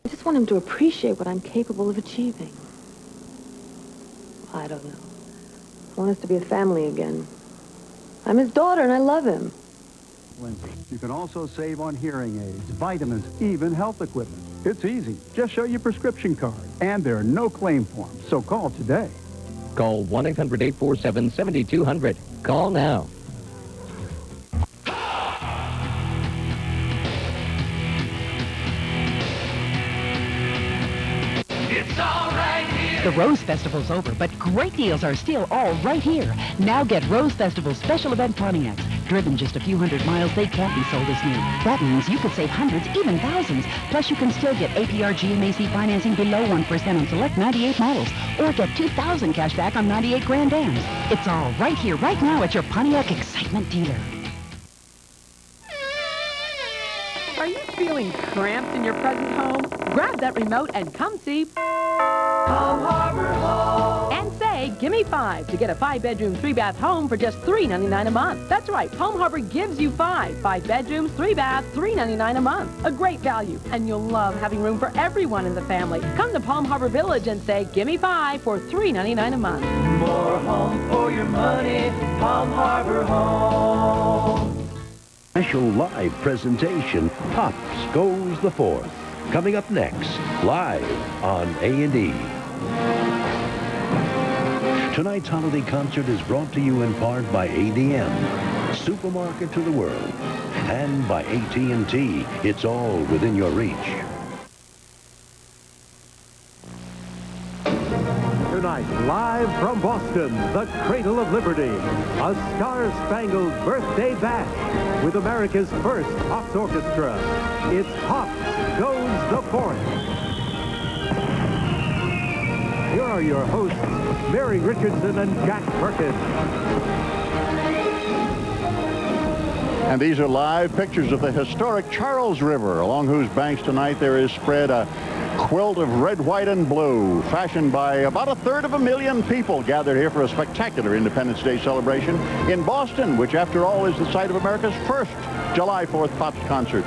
I just want him to appreciate what I'm capable of achieving. I don't know. I want us to be a family again. I'm his daughter, and I love him. Lindsay, you can also save on hearing aids, vitamins, even health equipment. It's easy. Just show your prescription card. And there are no claim forms, so call today. Call 1-800-847-7200. Call now. It's all right here. The Rose Festival's over, but great deals are still all right here. Now get Rose Festival special event Pontiacs. Driven just a few hundred miles, they can't be sold as new. That means you could save hundreds, even thousands. Plus, you can still get APR GMAC financing below 1% on select 98 models, or get $2,000 cash back on 98 Grand Dams. It's all right here, right now at your Pontiac Excitement dealer. Are you feeling cramped in your present home? Grab that remote and come see Palm Harbor Home. and say, "Gimme 5" to get a 5-bedroom, 3-bath home for just $3.99 a month. That's right, Palm Harbor gives you 5 bedrooms, 3 baths, $3.99 a month. A great value, and you'll love having room for everyone in the family. Come to Palm Harbor Village and say, "Gimme 5" for $3.99 a month. More home for your money. Palm Harbor Home. Special live presentation, Pops Goes the Fourth. Coming up next, live on A&E. Tonight's holiday concert is brought to you in part by ADM, Supermarket to the World, and by AT&T. It's all within your reach. Tonight, live from Boston, the Cradle of Liberty, a star-spangled birthday bash with America's first Pops Orchestra. It's Pops Goes the Fourth. Here are your hosts, Mary Richardson and Jack Perkins. And these are live pictures of the historic Charles River, along whose banks tonight there is spread a quilt of red, white, and blue, fashioned by about 250,000 people gathered here for a spectacular Independence Day celebration in Boston, which, after all, is the site of America's first July 4th Pops concert.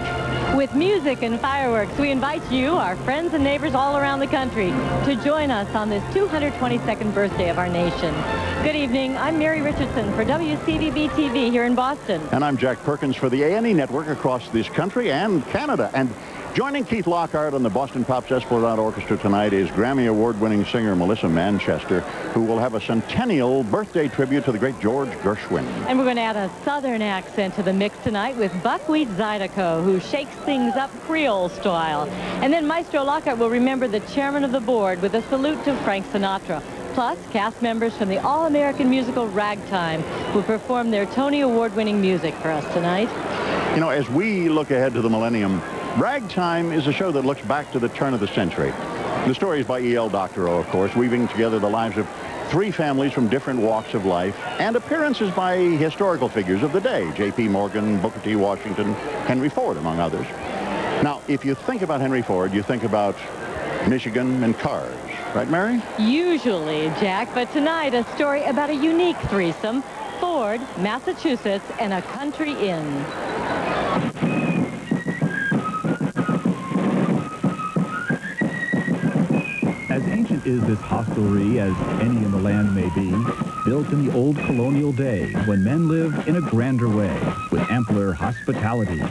With music and fireworks, we invite you, our friends and neighbors all around the country, to join us on this 222nd birthday of our nation. Good evening. I'm Mary Richardson for WCVB-TV here in Boston. And I'm Jack Perkins for the A&E Network across this country and Canada. And joining Keith Lockhart on the Boston Pops Esplanade Orchestra tonight is Grammy Award-winning singer Melissa Manchester, who will have a centennial birthday tribute to the great George Gershwin. And we're going to add a southern accent to the mix tonight with Buckwheat Zydeco, who shakes things up Creole style. And then Maestro Lockhart will remember the chairman of the board with a salute to Frank Sinatra. Plus, cast members from the All-American musical Ragtime will perform their Tony Award-winning music for us tonight. You know, as we look ahead to the millennium, Ragtime is a show that looks back to the turn of the century. The story is by E.L. Doctorow, of course, weaving together the lives of 3 families from different walks of life, and appearances by historical figures of the day, J.P. Morgan, Booker T. Washington, Henry Ford, among others. Now, if you think about Henry Ford, you think about Michigan and cars, right, Mary? Usually, Jack, but tonight a story about a unique threesome, Ford, Massachusetts, and a country inn. As ancient is this hostelry as any in the land may be, built in the old colonial day when men lived in a grander way with ampler hospitality.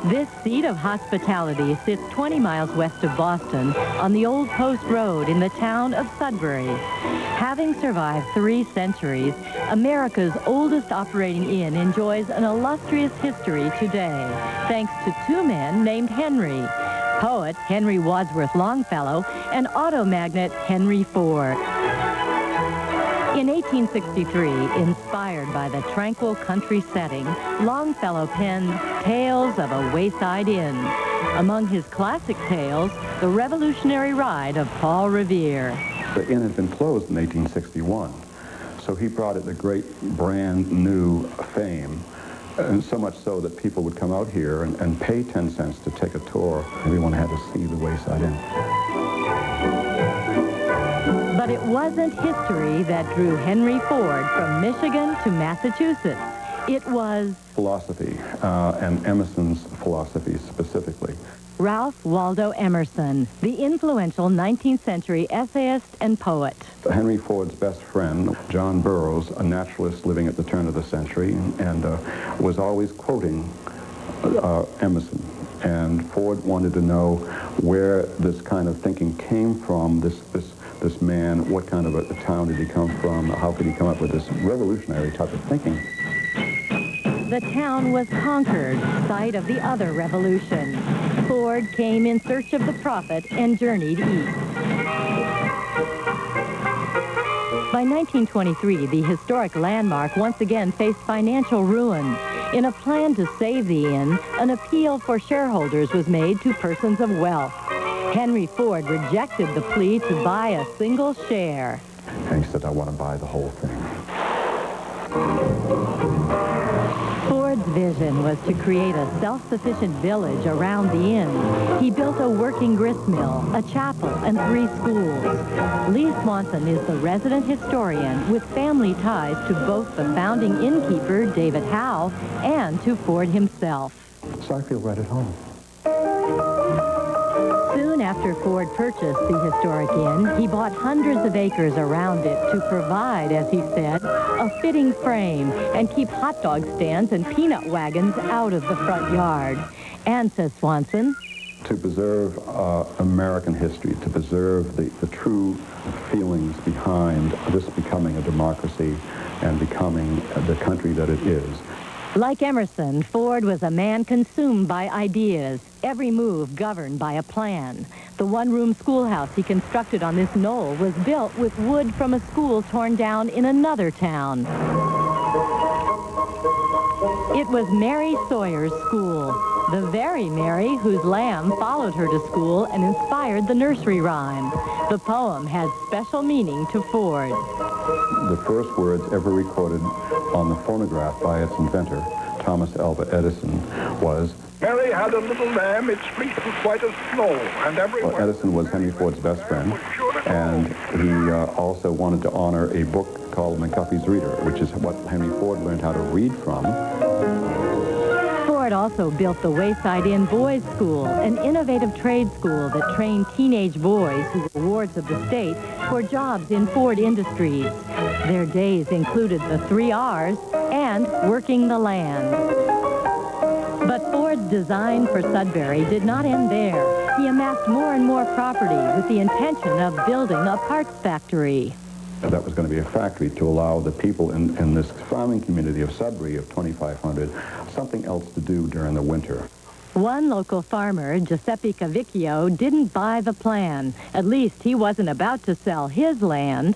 This seat of hospitality sits 20 miles west of Boston on the Old Post Road in the town of Sudbury. Having survived 3 centuries, America's oldest operating inn enjoys an illustrious history today, thanks to 2 men named Henry. Poet Henry Wadsworth Longfellow and auto magnate Henry Ford. In 1863, inspired by the tranquil country setting, Longfellow penned Tales of a Wayside Inn. Among his classic tales, The Revolutionary Ride of Paul Revere. The inn had been closed in 1861, so he brought it a great brand new fame. And so much so that people would come out here and pay 10 cents to take a tour. Everyone had to see the Wayside Inn. But it wasn't history that drew Henry Ford from Michigan to Massachusetts. It was philosophy, and Emerson's philosophy specifically. Ralph Waldo Emerson, the influential 19th century essayist and poet. Henry Ford's best friend, John Burroughs, a naturalist living at the turn of the century, and was always quoting Emerson. And Ford wanted to know where this kind of thinking came from, this man, what kind of a town did he come from, how could he come up with this revolutionary type of thinking. The town was Concord, site of the other revolution. Ford came in search of the prophet and journeyed east. By 1923, the historic landmark once again faced financial ruin. In a plan to save the inn, an appeal for shareholders was made to persons of wealth. Henry Ford rejected the plea to buy a single share. And he said, I want to buy the whole thing. Ford's vision was to create a self-sufficient village around the inn. He built a working grist mill, a chapel, and 3 schools. Lee Swanson is the resident historian with family ties to both the founding innkeeper, David Howe, and to Ford himself. So I feel right at home. Soon after Ford purchased the historic inn, he bought hundreds of acres around it to provide, as he said, a fitting frame and keep hot dog stands and peanut wagons out of the front yard. And, says Swanson, to preserve American history, to preserve the true feelings behind this becoming a democracy and becoming the country that it is. Like Emerson, Ford was a man consumed by ideas, every move governed by a plan. The one-room schoolhouse he constructed on this knoll was built with wood from a school torn down in another town. It was Mary Sawyer's school, the very Mary whose lamb followed her to school and inspired the nursery rhyme. The poem had special meaning to Ford. The first words ever recorded on the phonograph by its inventor, Thomas Alva Edison, was, Mary had a little lamb, its fleece was white as snow, and everyone... Well, Edison was Henry Ford's best friend, and he also wanted to honor a book called McGuffey's Reader, which is what Henry Ford learned how to read from. Ford also built the Wayside Inn Boys School, an innovative trade school that trained teenage boys who were wards of the state for jobs in Ford Industries. Their days included the 3 R's and working the land. But Ford's design for Sudbury did not end there. He amassed more and more property with the intention of building a parts factory. That was going to be a factory to allow the people in this farming community of Sudbury of 2,500 something else to do during the winter. One local farmer, Giuseppe Cavicchio, didn't buy the plan. At least he wasn't about to sell his land.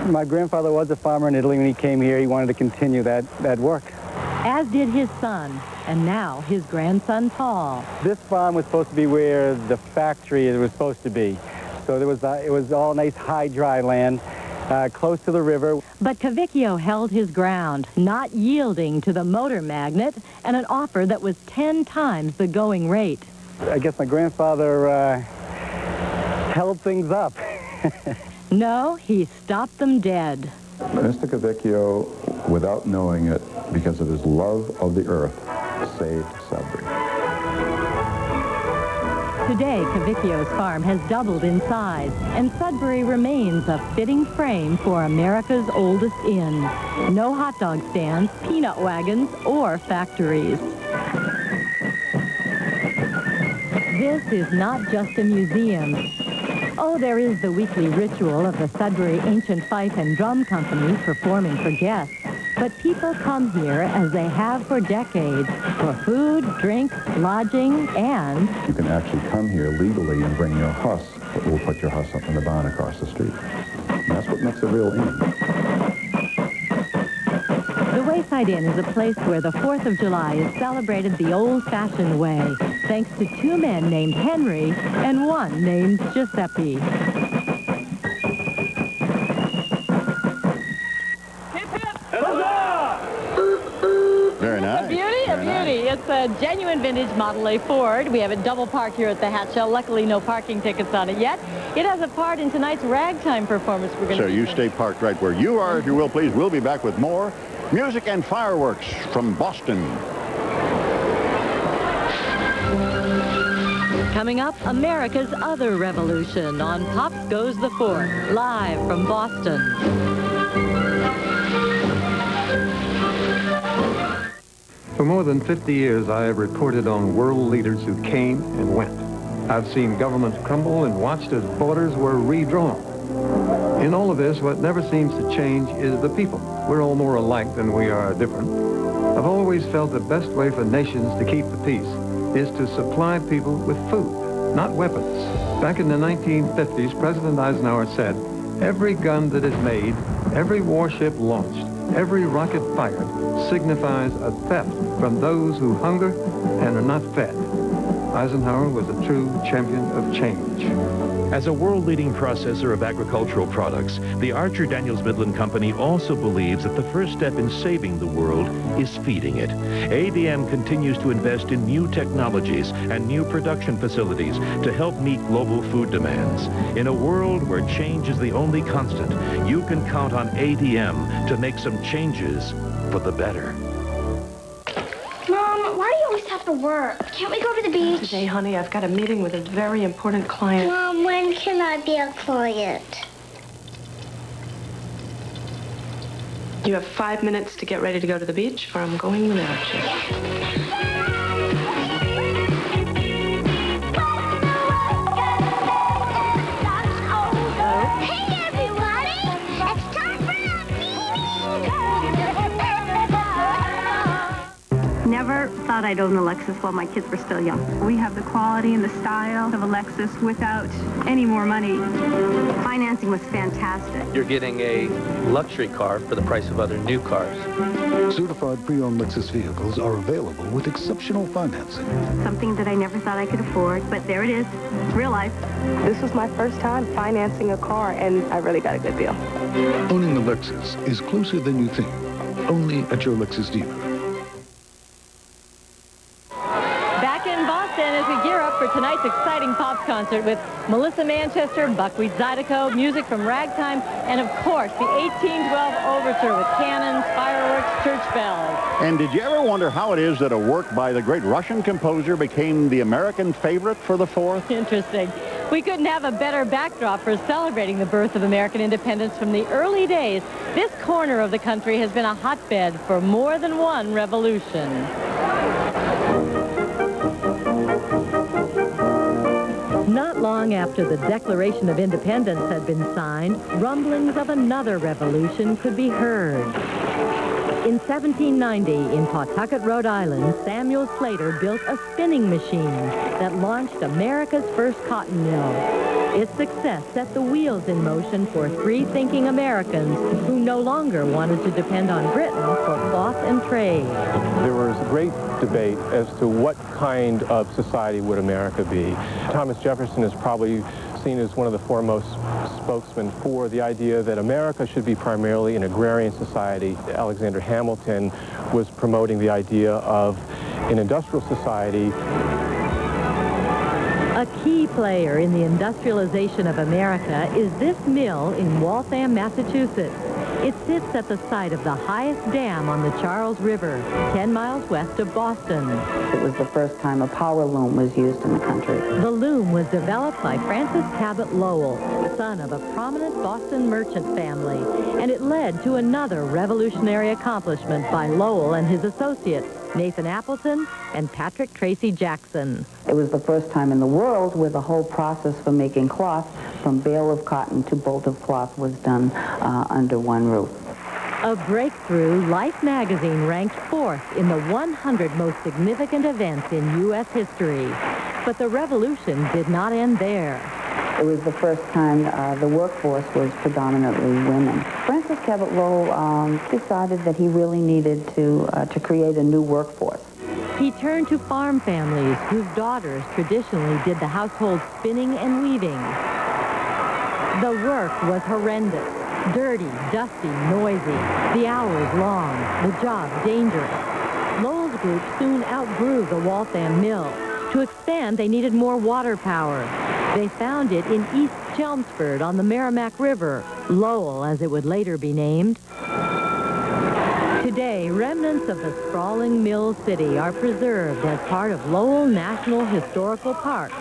My grandfather was a farmer in Italy. When he came here, he wanted to continue that work. As did his son, and now his grandson, Paul. This farm was supposed to be where the factory was supposed to be. So it was all nice, high, dry land, close to the river. But Cavicchio held his ground, not yielding to the motor magnet and an offer that was 10 times the going rate. I guess my grandfather held things up. No, he stopped them dead. Mr. Cavicchio, without knowing it, because of his love of the earth, saved Sudbury. Today, Cavicchio's farm has doubled in size, and Sudbury remains a fitting frame for America's oldest inn. No hot dog stands, peanut wagons, or factories. This is not just a museum. Oh, there is the weekly ritual of the Sudbury Ancient Fife and Drum Company performing for guests. But people come here, as they have for decades, for food, drink, lodging, and... You can actually come here legally and bring your huss, but we'll put your huss up in the barn across the street. And that's what makes a real inn. The Wayside Inn is a place where the 4th of July is celebrated the old-fashioned way, thanks to 2 men named Henry and 1 named Giuseppe. Very nice. A beauty. It's a genuine vintage Model A Ford. We have it double parked here at the Hatchell. Luckily, no parking tickets on it yet. It has a part in tonight's ragtime performance. So you stay parked right where you are, if you will, please. We'll be back with more Music and fireworks from Boston. Coming up, America's other revolution on Pops Goes the Fourth, live from Boston. For more than 50 years, I have reported on world leaders who came and went. I've seen governments crumble and watched as borders were redrawn. In all of this, what never seems to change is the people. We're all more alike than we are different. I've always felt the best way for nations to keep the peace is to supply people with food, not weapons. Back in the 1950s, President Eisenhower said, every gun that is made, every warship launched, every rocket fired signifies a theft from those who hunger and are not fed. Eisenhower was a true champion of change. As a world-leading processor of agricultural products, the Archer Daniels Midland Company also believes that the first step in saving the world is feeding it. ADM continues to invest in new technologies and new production facilities to help meet global food demands. In a world where change is the only constant, you can count on ADM to make some changes for the better. Mom, why do you always have to work? Can't we go to the beach? Today, honey, I've got a meeting with a very important client. Mom, when can I be a client? You have 5 minutes to get ready to go to the beach, or I'm going without you. Never thought I'd own a Lexus while my kids were still young. We have the quality and the style of a Lexus without any more money. Financing was fantastic. You're getting a luxury car for the price of other new cars. Certified pre-owned Lexus vehicles are available with exceptional financing. Something that I never thought I could afford, but there it is. Real life. This was my first time financing a car, and I really got a good deal. Owning a Lexus is closer than you think. Only at your Lexus dealer. Back in Boston as we gear up for tonight's exciting Pops concert with Melissa Manchester, Buckwheat Zydeco, music from Ragtime, and of course the 1812 Overture with cannons, fireworks, church bells. And did you ever wonder how it is that a work by the great Russian composer became the American favorite for the 4th? Interesting. We couldn't have a better backdrop for celebrating the birth of American independence from the early days. This corner of the country has been a hotbed for more than one revolution. Not long after the Declaration of Independence had been signed, rumblings of another revolution could be heard. In 1790, in Pawtucket, Rhode Island, Samuel Slater built a spinning machine that launched America's first cotton mill. Its success set the wheels in motion for free-thinking Americans who no longer wanted to depend on Britain for cloth and trade. There was great debate as to what kind of society would America be. Thomas Jefferson is probably seen as one of the foremost spokesmen for the idea that America should be primarily an agrarian society. Alexander Hamilton was promoting the idea of an industrial society. A key player in the industrialization of America is this mill in Waltham, Massachusetts. It sits at the site of the highest dam on the Charles River, 10 miles west of Boston. It was the first time a power loom was used in the country. The loom was developed by Francis Cabot Lowell, son of a prominent Boston merchant family, and it led to another revolutionary accomplishment by Lowell and his associates, Nathan Appleton and Patrick Tracy Jackson. It was the first time in the world where the whole process for making cloth, from bale of cotton to bolt of cloth, was done under one roof. A breakthrough, Life magazine ranked 4th in the 100 most significant events in U.S. history. But the revolution did not end there. It was the first time the workforce was predominantly women. Francis Cabot Lowell decided that he really needed to create a new workforce. He turned to farm families whose daughters traditionally did the household spinning and weaving. The work was horrendous, dirty, dusty, noisy, the hours long, the job dangerous. Lowell's group soon outgrew the Waltham mill. To expand, they needed more water power. They found it in East Chelmsford on the Merrimack River, Lowell as it would later be named. Today, Today, remnants of the sprawling mill city are preserved as part of Lowell National Historical Park.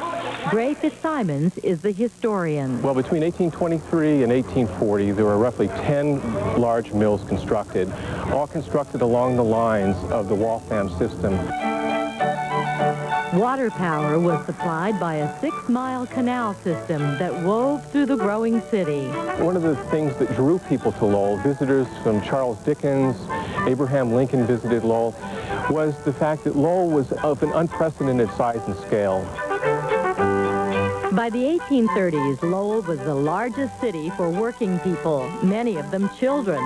Gray Fitzsimons is the historian. Well, between 1823 and 1840, there were roughly 10 large mills constructed, all constructed along the lines of the Waltham system. Water power was supplied by a 6-mile canal system that wove through the growing city. One of the things that drew people to Lowell, visitors from Charles Dickens, Abraham Lincoln visited Lowell, was the fact that Lowell was of an unprecedented size and scale. By the 1830s, Lowell was the largest city for working people, many of them children.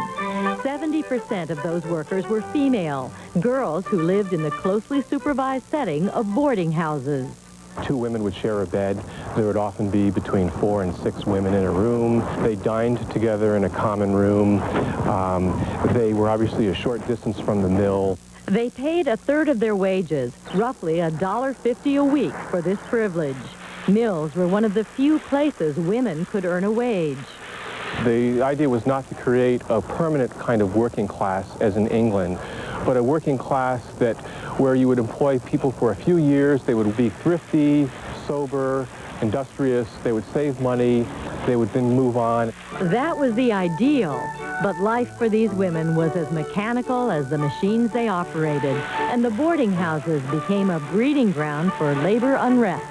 70% of those workers were female, girls who lived in the closely supervised setting of boarding houses. 2 women would share a bed. There would often be between 4 and 6 women in a room. They dined together in a common room. They were obviously a short distance from the mill. They paid a third of their wages, roughly $1.50 a week, for this privilege. Mills were one of the few places women could earn a wage. The idea was not to create a permanent kind of working class as in England, but a working class that where you would employ people for a few years. They would be thrifty, sober, industrious. They would save money. They would then move on. That was the ideal, but life for these women was as mechanical as the machines they operated, and the boarding houses became a breeding ground for labor unrest.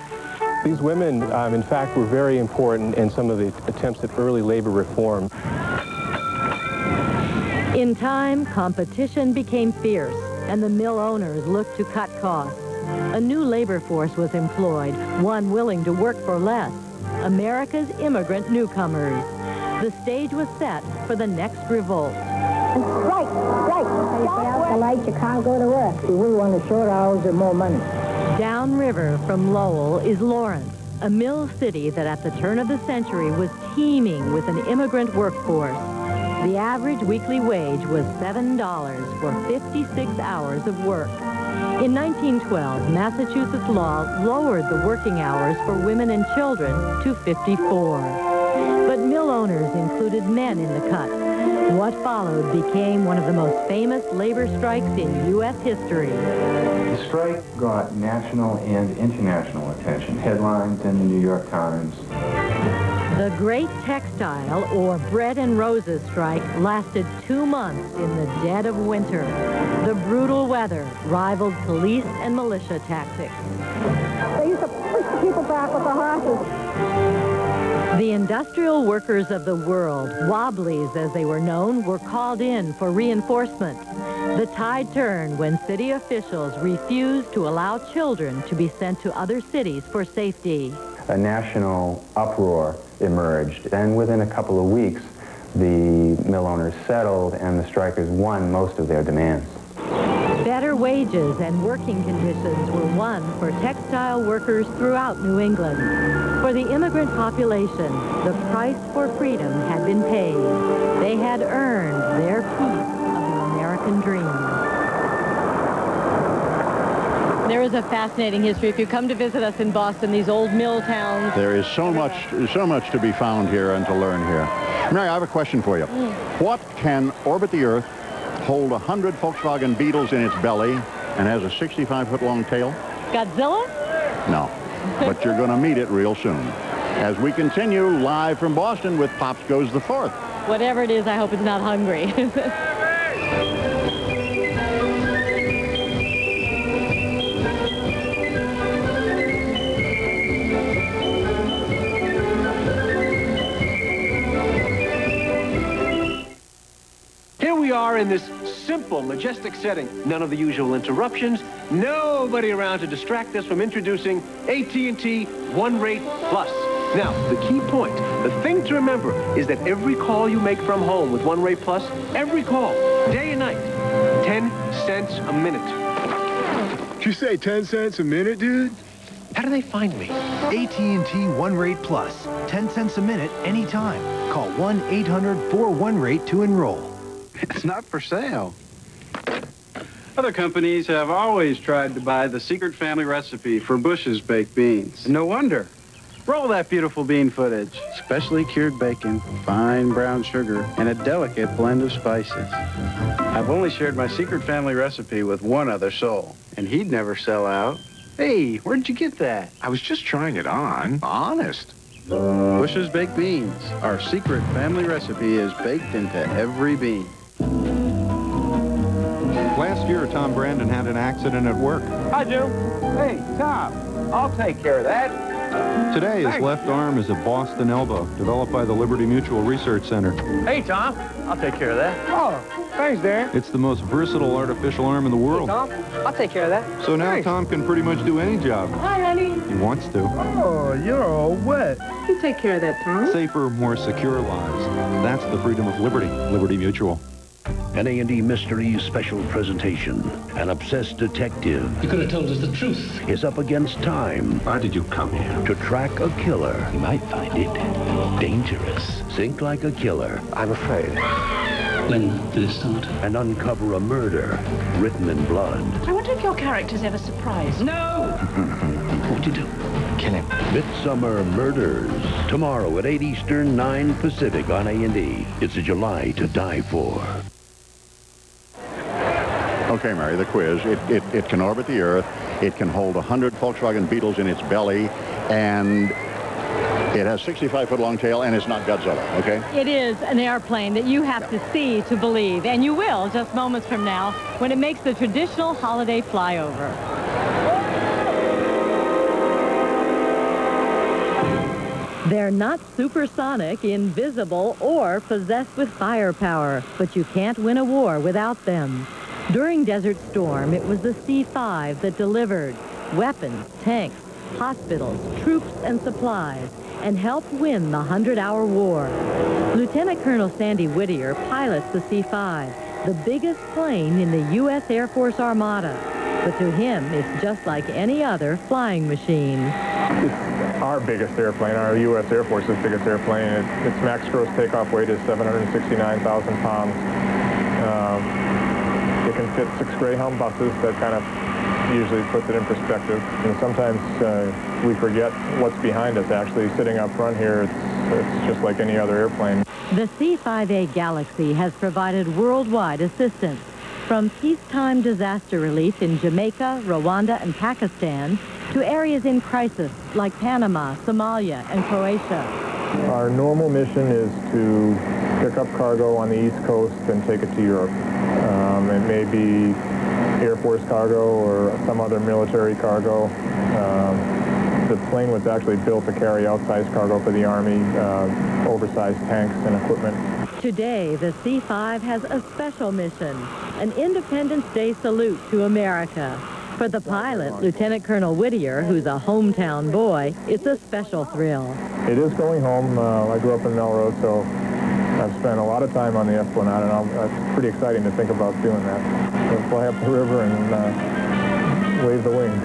These women, in fact, were very important in some of the attempts at early labor reform. In time, competition became fierce, and the mill owners looked to cut costs. A new labor force was employed, one willing to work for less. America's immigrant newcomers. The stage was set for the next revolt. Strike! Strike! If you put out the light, you can't go to work. We want the short hours and more money. Downriver from Lowell is Lawrence, a mill city that at the turn of the century was teeming with an immigrant workforce. The average weekly wage was $7 for 56 hours of work. In 1912, Massachusetts law lowered the working hours for women and children to 54. But mill owners included men in the cut. What followed became one of the most famous labor strikes in U.S. history. The strike got national and international attention, headlines in the New York Times. The Great Textile, or Bread and Roses strike, lasted 2 months in the dead of winter. The brutal weather rivaled police and militia tactics. They used to push the people back with the horses. The industrial workers of the world, Wobblies as they were known, were called in for reinforcement. The tide turned when city officials refused to allow children to be sent to other cities for safety. A national uproar emerged, and within a couple of weeks, the mill owners settled and the strikers won most of their demands. Better wages and working conditions were won for textile workers throughout New England. For the immigrant population, the price for freedom had been paid. They had earned their piece of the American dream. There is a fascinating history. If you come to visit us in Boston, these old mill towns. There is so much to be found here and to learn here. Mary, I have a question for you. What can orbit the Earth, hold 100 Volkswagen Beetles in its belly, and has a 65-foot-long tail? Godzilla? No, but you're going to meet it real soon. As we continue live from Boston with Pops Goes the Fourth. Whatever it is, I hope it's not hungry. Here we are in this simple, majestic setting. None of the usual interruptions. Nobody around to distract us from introducing AT&T One Rate Plus. Now, the key point, the thing to remember, is that every call you make from home with One Rate Plus, every call, day and night, 10 cents a minute. Did you say 10 cents a minute, dude? How do they find me? AT&T One Rate Plus. 10 cents a minute, anytime. Call 1-800-4-1-RATE to enroll. It's not for sale. Other companies have always tried to buy the secret family recipe for Bush's baked beans. No wonder. Roll that beautiful bean footage. Specially cured bacon, fine brown sugar, and a delicate blend of spices. I've only shared my secret family recipe with one other soul, and he'd never sell out. Hey, where'd you get that? I was just trying it on. Honest. Bush's Baked Beans. Our secret family recipe is baked into every bean. Last year, Tom Brandon had an accident at work. Hi, Jim. Hey, Tom, I'll take care of that. Today, his left arm is a Boston elbow, developed by the Liberty Mutual Research Center. Hey, Tom, I'll take care of that. Oh, thanks, Darren. It's the most versatile artificial arm in the world. Hey, Tom, I'll take care of that. So now Tom can pretty much do any job. Hi, honey. He wants to. Oh, you're all wet. You take care of that, Tom. Safer, more secure lives. That's the freedom of liberty. Liberty Mutual. An A&E Mysteries special presentation. An obsessed detective. You could have told us the truth. Is up against time. Why did you come here? To track a killer. You might find it dangerous. Think like a killer. I'm afraid. When did it start? And uncover a murder written in blood. I wonder if your character's ever surprised. No! What would you do? Kill him. Midsummer Murders. Tomorrow at 8 Eastern, 9 Pacific on A&E. It's a July to die for. Okay, Mary, the quiz. It can orbit the Earth. It can hold 100 Volkswagen Beetles in its belly, and it has 65-foot long tail, and it's not Godzilla, okay? It is an airplane that you have to see to believe, and you will just moments from now when it makes the traditional holiday flyover. They're not supersonic, invisible, or possessed with firepower, but you can't win a war without them. During Desert Storm, it was the C-5 that delivered weapons, tanks, hospitals, troops, and supplies, and helped win the 100-hour war. Lieutenant Colonel Sandy Whittier pilots the C-5, the biggest plane in the U.S. Air Force Armada. But to him, it's just like any other flying machine. It's our biggest airplane, our U.S. Air Force's biggest airplane. Its max gross takeoff weight is 769,000 pounds. It can fit 6 Greyhound buses. That kind of usually puts it in perspective. And sometimes we forget what's behind us, actually. Sitting up front here, it's just like any other airplane. The C-5A Galaxy has provided worldwide assistance, from peacetime disaster relief in Jamaica, Rwanda, and Pakistan, to areas in crisis like Panama, Somalia, and Croatia. Our normal mission is to pick up cargo on the East Coast and take it to Europe. It may be Air Force cargo or some other military cargo. The plane was actually built to carry outsized cargo for the Army, oversized tanks and equipment. Today, the C-5 has a special mission, an Independence Day salute to America. For the pilot, Lieutenant Colonel Whittier, who's a hometown boy, it's a special thrill. It is going home. I grew up in Melrose, so I've spent a lot of time on the Esplanade, and it's pretty exciting to think about doing that. We'll fly up the river and wave the wings.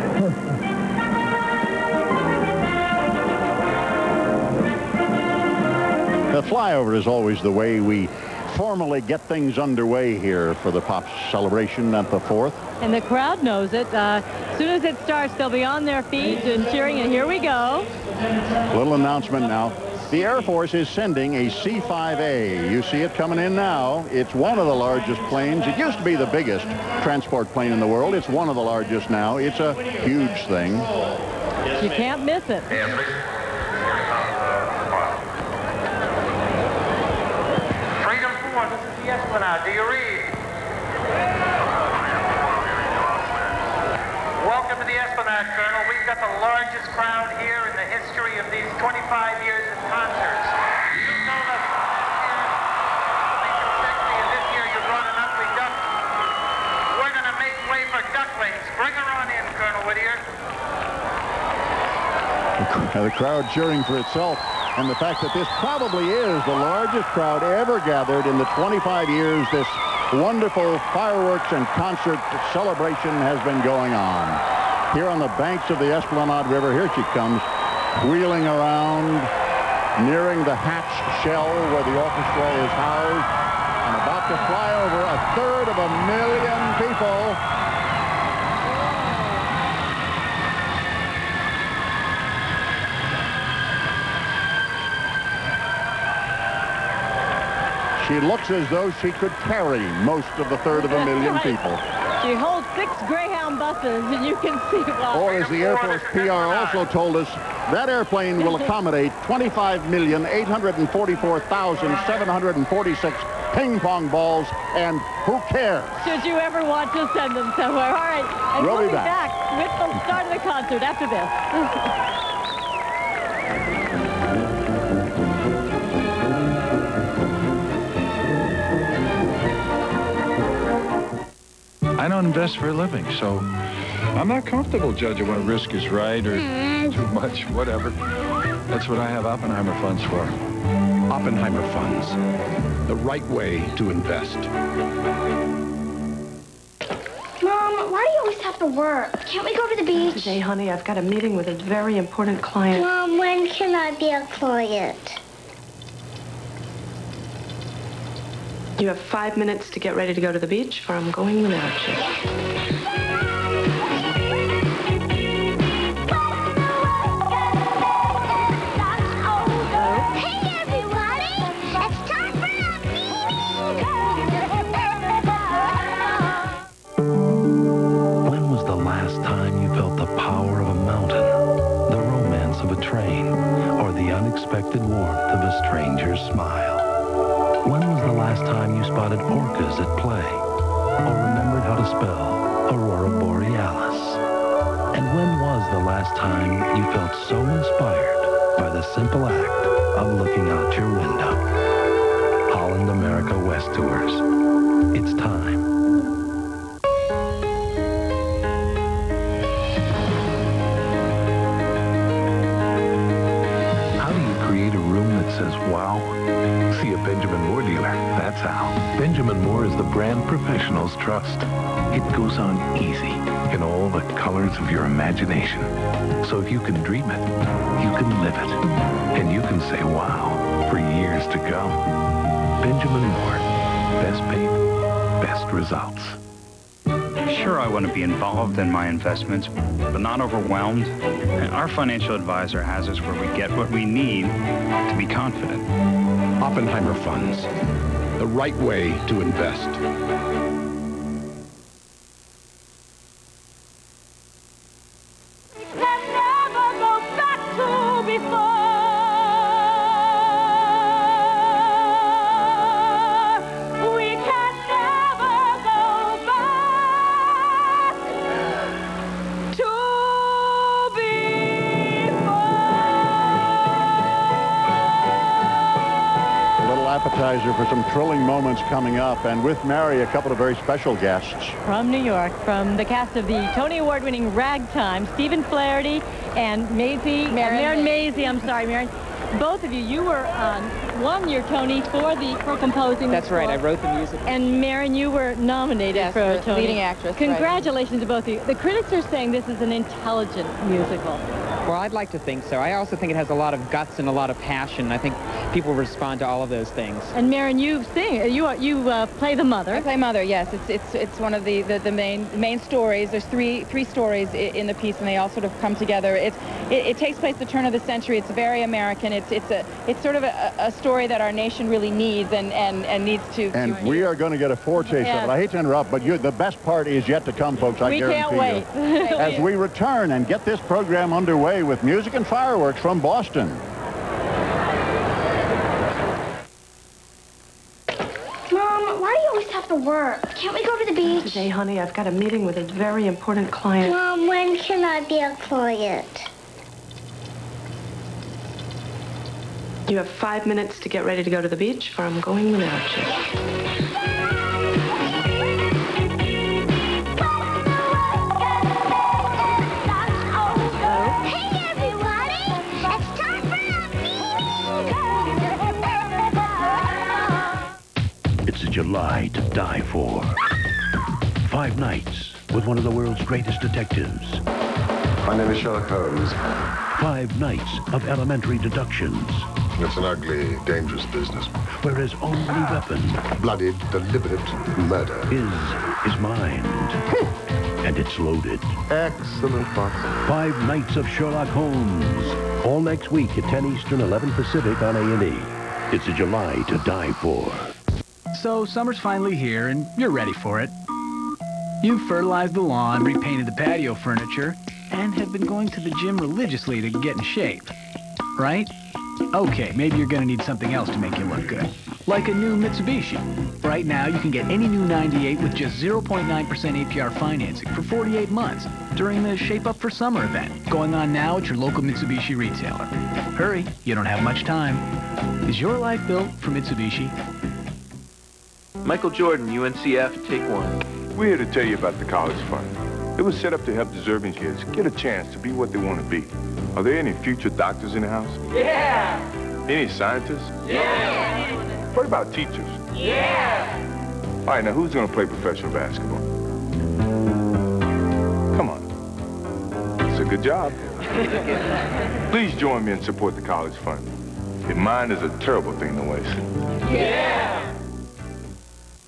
The flyover is always the way we formally get things underway here for the Pops celebration at the 4th. And the crowd knows it. As soon as it starts, they'll be on their feet and cheering, and here we go. Little announcement now. The Air Force is sending a C-5A. You see it coming in now. It's one of the largest planes. It used to be the biggest transport plane in the world. It's one of the largest now. It's a huge thing. You can't miss it. Freedom 4, this is the Esplanade. Do you read? Welcome to the Esplanade, Colonel. We've got the largest crowd here in the history of these 25 years of concerts. You told us and this year you brought an ugly duck. We're going to make way for ducklings. Bring her on in, Colonel Whittier. The crowd cheering for itself, and the fact that this probably is the largest crowd ever gathered in the 25 years this wonderful fireworks and concert celebration has been going on. Here on the banks of the Esplanade River, here she comes, wheeling around, nearing the hatch shell where the orchestra is housed, and about to fly over 1/3 of a million people. She looks as though she could carry most of the third of a million people. She holds 6 Greyhound buses, and you can see why. Or as the Air Force PR also told us, that airplane will accommodate 25,844,746 ping pong balls, and who cares? Should you ever want to send them somewhere. All right, and We'll be be back with the start of the concert after this. I don't invest for a living, so I'm not comfortable judging what risk is right or too much, whatever. That's what I have Oppenheimer funds for. Oppenheimer funds, the right way to invest. Mom, why do you always have to work? Can't we go to the beach? Today, honey, I've got a meeting with a very important client. Mom, when can I be a client? You have 5 minutes to get ready to go to the beach, or I'm going without you. When was the last time you felt the power of a mountain, the romance of a train, or the unexpected warmth of a stranger's smile? When was the last time you spotted orcas at play, or remembered how to spell Aurora Borealis? And when was the last time you felt so inspired by the simple act of looking out your window? Holland America West Tours. It's time. How do you create a room that says, wow? See a Benjamin Moore dealer, that's how. Benjamin Moore is the brand professionals trust. It goes on easy in all the colors of your imagination. So if you can dream it, you can live it. And you can say wow for years to come. Benjamin Moore, best paint, best results. Sure, I want to be involved in my investments, but not overwhelmed. And our financial advisor has us where we get what we need to be confident. Oppenheimer funds, the right way to invest. Appetizer for some thrilling moments coming up, and with Mary, a couple of very special guests. From New York, from the cast of the Tony Award-winning Ragtime, Stephen Flaherty and Marin Maisie. I'm sorry, Marin. Both of you won your Tony for composing. That's right. I wrote the music. And Marin, you were nominated for a Tony. Leading actress. Congratulations to both of you. The critics are saying this is an intelligent musical. Well, I'd like to think so. I also think it has a lot of guts and a lot of passion. I think people respond to all of those things. And Marin, you sing. You play the mother. I play mother. Yes, it's one of the main stories. There's three stories in the piece, and they all sort of come together. It takes place the turn of the century. It's very American. It's sort of a story that our nation really needs and needs to. And we are going to get a foretaste of it. I hate to interrupt, but the best part is yet to come, folks. I guarantee you. We can't wait. As we return and get this program underway with music and fireworks from Boston. Mom, why do you always have to work? Can't we go to the beach? Today, honey, I've got a meeting with a very important client. Mom, when can I be a client? You have 5 minutes to get ready to go to the beach, or I'm going without you. It's a July to die for. 5 nights with one of the world's greatest detectives. My name is Sherlock Holmes. 5 nights of elementary deductions. It's an ugly, dangerous business. Where his only weapon... bloody, deliberate murder. ...is mind. And it's loaded. Excellent, Watson. 5 nights of Sherlock Holmes. All next week at 10 Eastern, 11 Pacific on A&E. It's a July to die for. So summer's finally here, and you're ready for it. You've fertilized the lawn, repainted the patio furniture, and have been going to the gym religiously to get in shape. Right? Okay, maybe you're gonna need something else to make you look good. Like a new Mitsubishi. Right now, you can get any new 98 with just 0.9% APR financing for 48 months during the Shape Up for Summer event, going on now at your local Mitsubishi retailer. Hurry, you don't have much time. Is your life built for Mitsubishi? Michael Jordan, UNCF, take one. We're here to tell you about the College Fund. It was set up to help deserving kids get a chance to be what they want to be. Are there any future doctors in the house? Yeah! Any scientists? Yeah! What about teachers? Yeah! All right, now who's going to play professional basketball? Come on. It's a good job. Please join me and support the College Fund. Your mind is a terrible thing to waste. Yeah!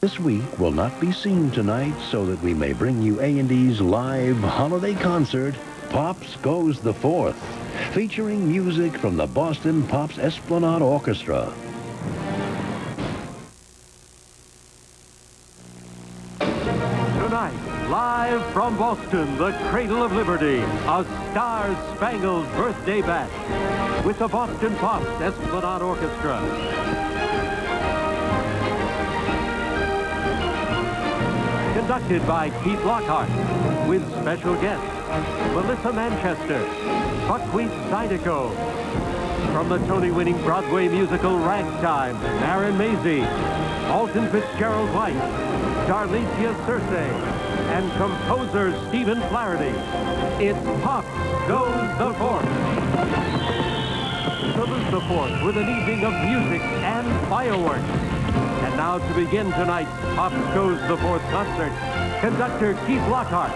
This week will not be seen tonight, so that we may bring you A&E's live holiday concert, Pops Goes the Fourth, featuring music from the Boston Pops Esplanade Orchestra. Tonight, live from Boston, the cradle of liberty, a star-spangled birthday bash with the Boston Pops Esplanade Orchestra. Conducted by Keith Lockhart, with special guests Melissa Manchester, Buckwheat Zydeco, from the Tony-winning Broadway musical Ragtime, Marin Mazzie, Alton Fitzgerald White, Darlicia Circe, and composer Stephen Flaherty. It's Pops Goes the Fourth. Salute the Fourth with an evening of music and fireworks. And now to begin tonight's Pops Goes the Fourth concert, conductor Keith Lockhart.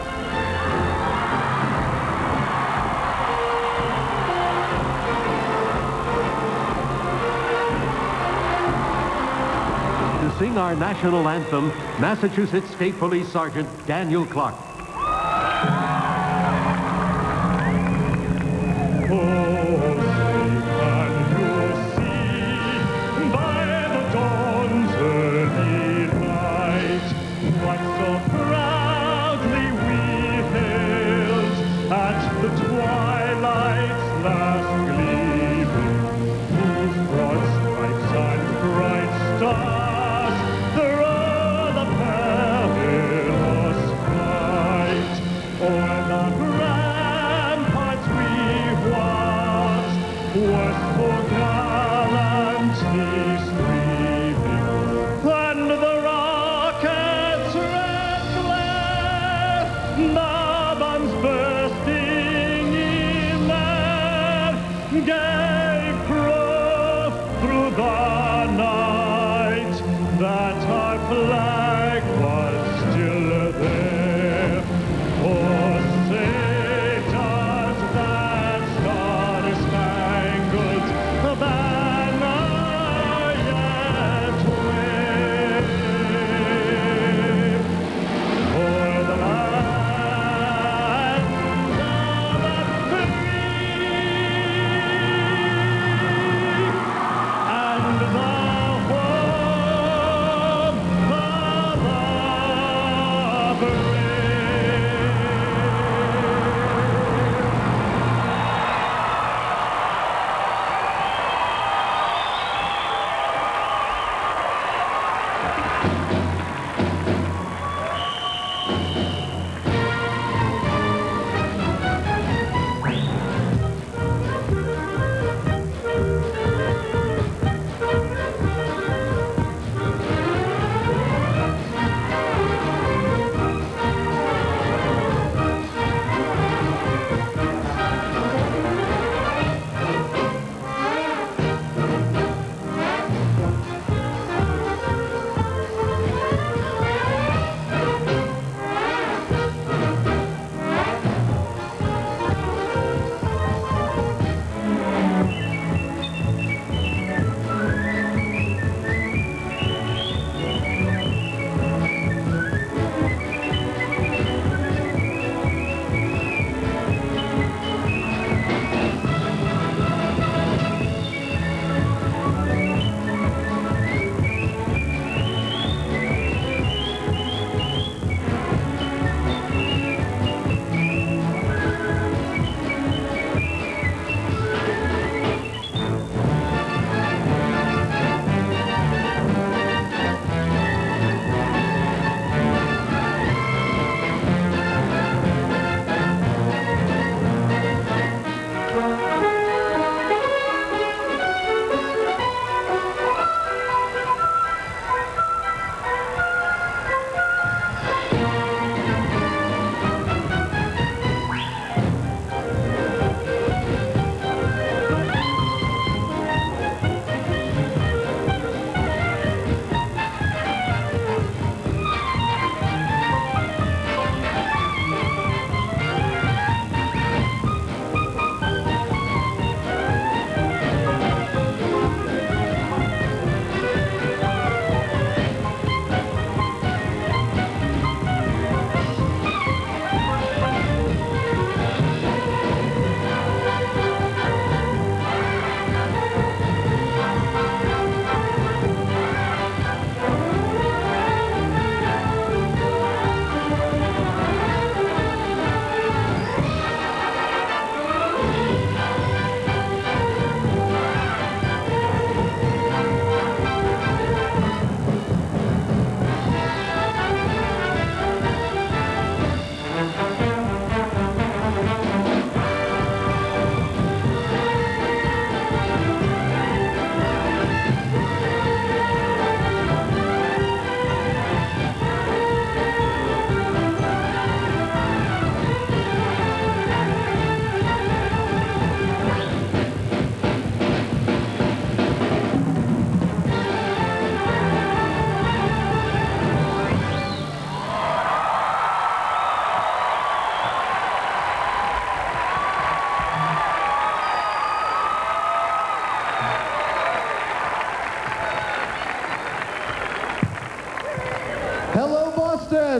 To sing our national anthem, Massachusetts State Police Sergeant Daniel Clark.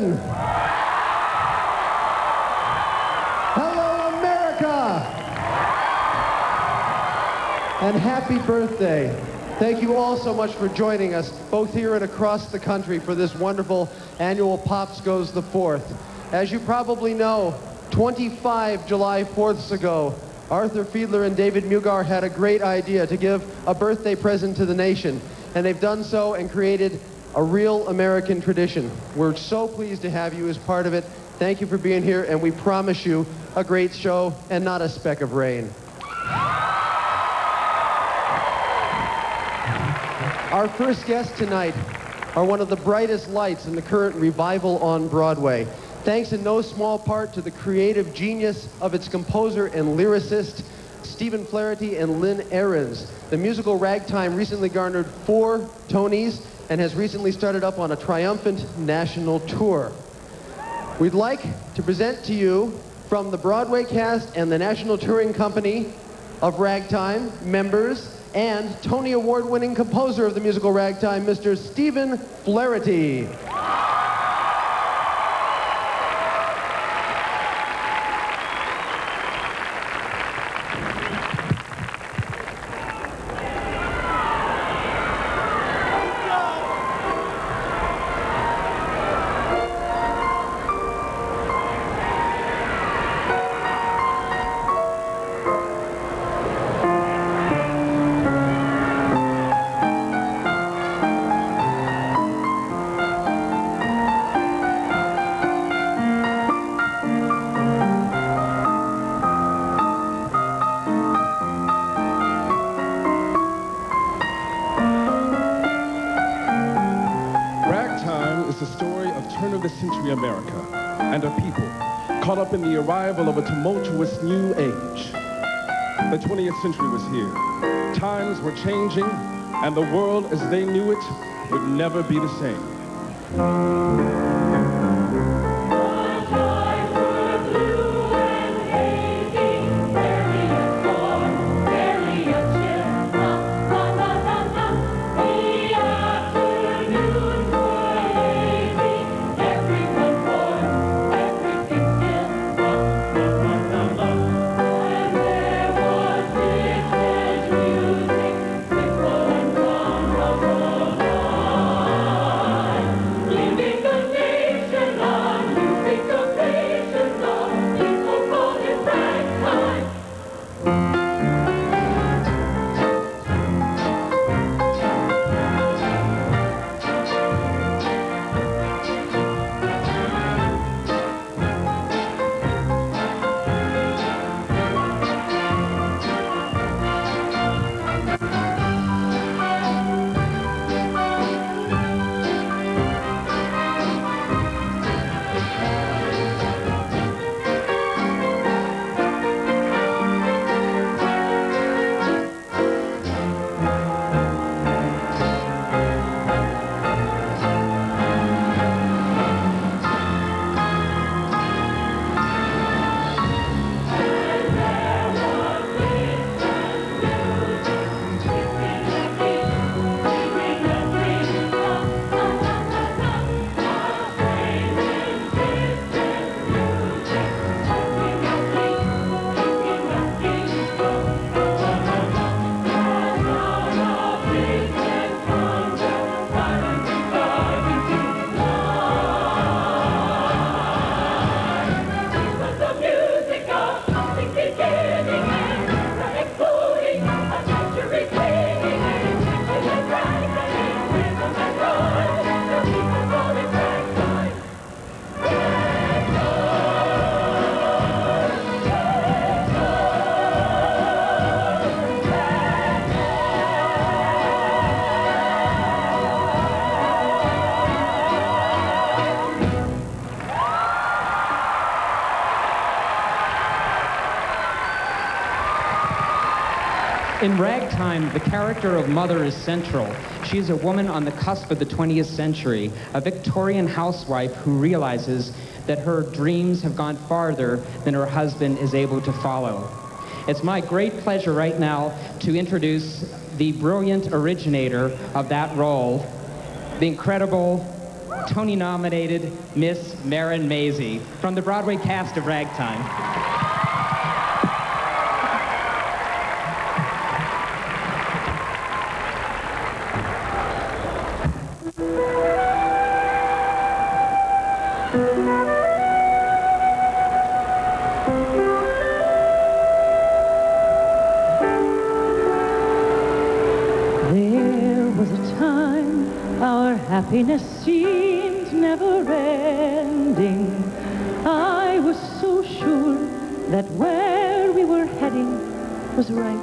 Boston. Hello, America. And happy birthday. Thank you all so much for joining us, both here and across the country, for this wonderful annual Pops Goes the Fourth. As you probably know, 25 July 4ths ago, Arthur Fiedler and David Mugar had a great idea to give a birthday present to the nation. And they've done so and created a real American tradition. We're so pleased to have you as part of it. Thank you for being here, and we promise you a great show and not a speck of rain. Our first guests tonight are one of the brightest lights in the current revival on Broadway. Thanks in no small part to the creative genius of its composer and lyricist, Stephen Flaherty and Lynn Ahrens. The musical Ragtime recently garnered 4 Tonys and has recently started up on a triumphant national tour. We'd like to present to you from the Broadway cast and the National Touring Company of Ragtime members and Tony Award-winning composer of the musical Ragtime, Mr. Stephen Flaherty. America and a people caught up in the arrival of a tumultuous new age. The 20th century was here. Times were changing, and the world as they knew it would never be the same. In Ragtime, the character of Mother is central. She is a woman on the cusp of the 20th century, a Victorian housewife who realizes that her dreams have gone farther than her husband is able to follow. It's my great pleasure right now to introduce the brilliant originator of that role, the incredible Tony-nominated Miss Marin Mazey from the Broadway cast of Ragtime. There was a time our happiness seemed never ending. I was so sure that where we were heading was right.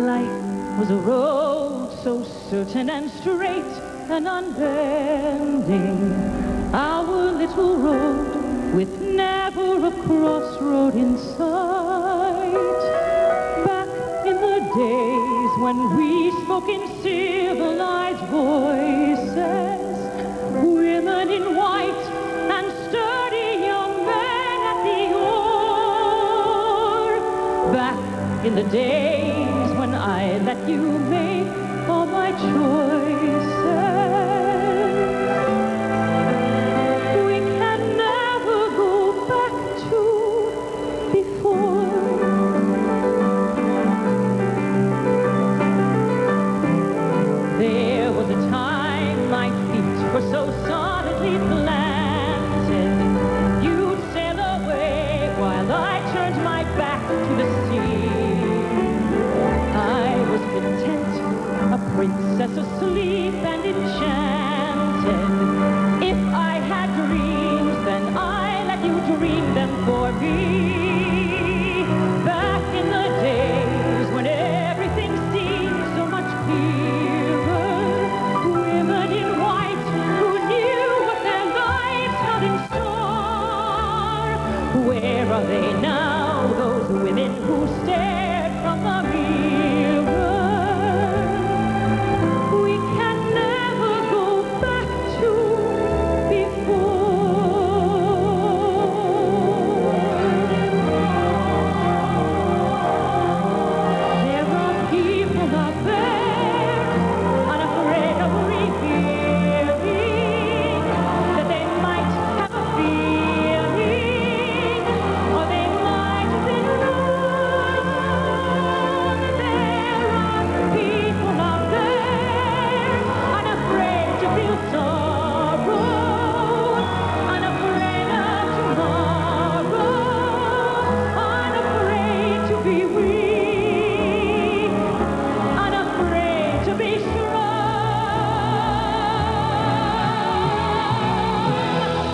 Life was a road so certain and straight and unbending. Our little road with never a crossroad in sight. Back in the days when we spoke in civilized voices, women in white and sturdy young men at the oar. Back in the days when I let you make all my choices. We can never go back to before. There was a time my feet were so solidly planted. You'd sail away while I turned my back to the sea. I was content, a princess asleep and enchanted. If I had dreams, then I let you dream them for me. Back in the days when everything seemed so much clearer, women in white who knew what their lives held in store. Where are they now, those women who stared from the mirror? We can never go back to before. There are people out there unafraid of revealing that they might have a feeling, or they might have been wrong. There are people out there unafraid to feel sorrow, unafraid of tomorrow, unafraid to be weak, unafraid to be strong.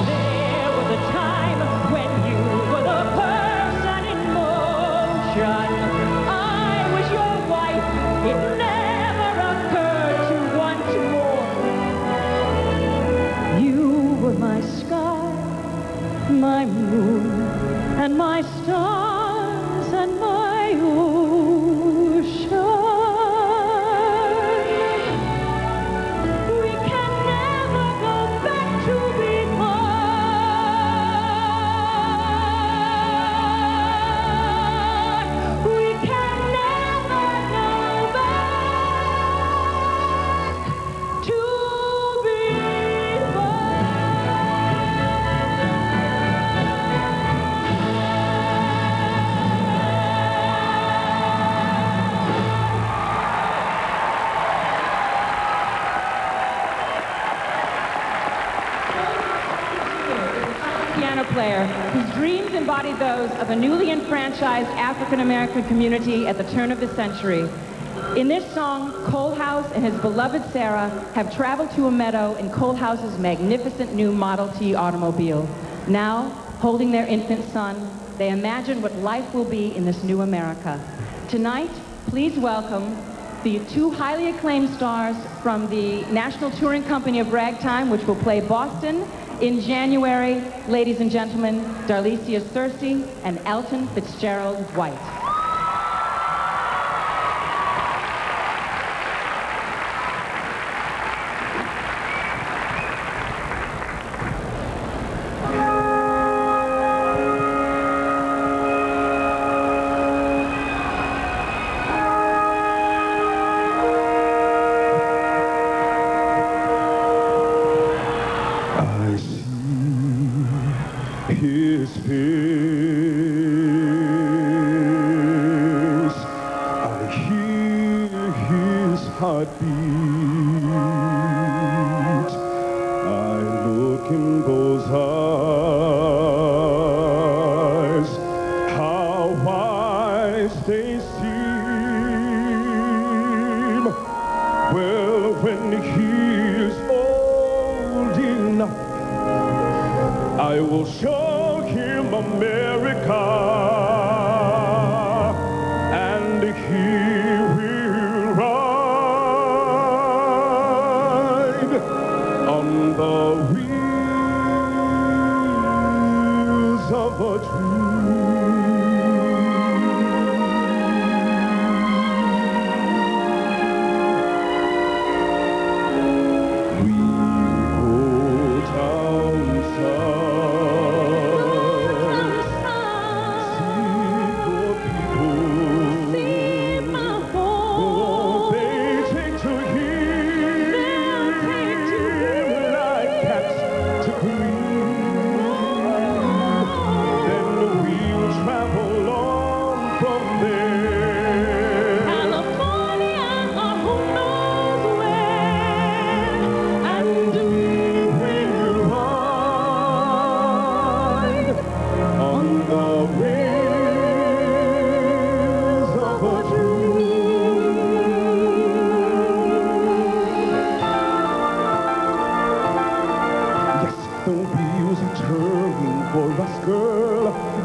There was a time when you were the person in motion. I was your wife. It never occurred to want more. You were my sky, my moon, and my stars, and my ocean. We can never go back to before. We can never go back to piano player whose dreams embodied those of a newly enfranchised African-American community at the turn of the century. In this song, Coalhouse and his beloved Sarah have traveled to a meadow in Coalhouse's magnificent new Model T automobile. Now, holding their infant son, they imagine what life will be in this new America. Tonight, please welcome the two highly acclaimed stars from the National Touring Company of Ragtime, which will play Boston in January. Ladies and gentlemen, Darlisia Searcy and Elton Fitzgerald White. eyes they seem. Well, when he is old enough, I will show him America, and he will ride on the wheels of a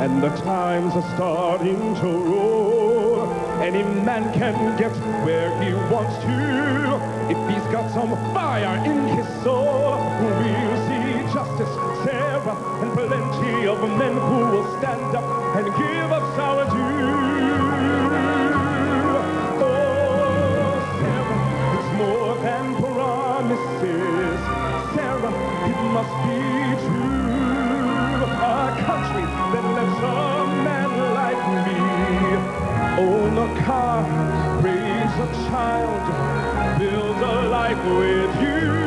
and the times are starting to roll. Any man can get where he wants to if he's got some fire in his soul. We'll see justice, Sarah, and plenty of men who will stand up and give us our due. Oh, Sarah, it's more than promises. Sarah, it must be true. A country that lets a man like me own a car, raise a child, build a life with you.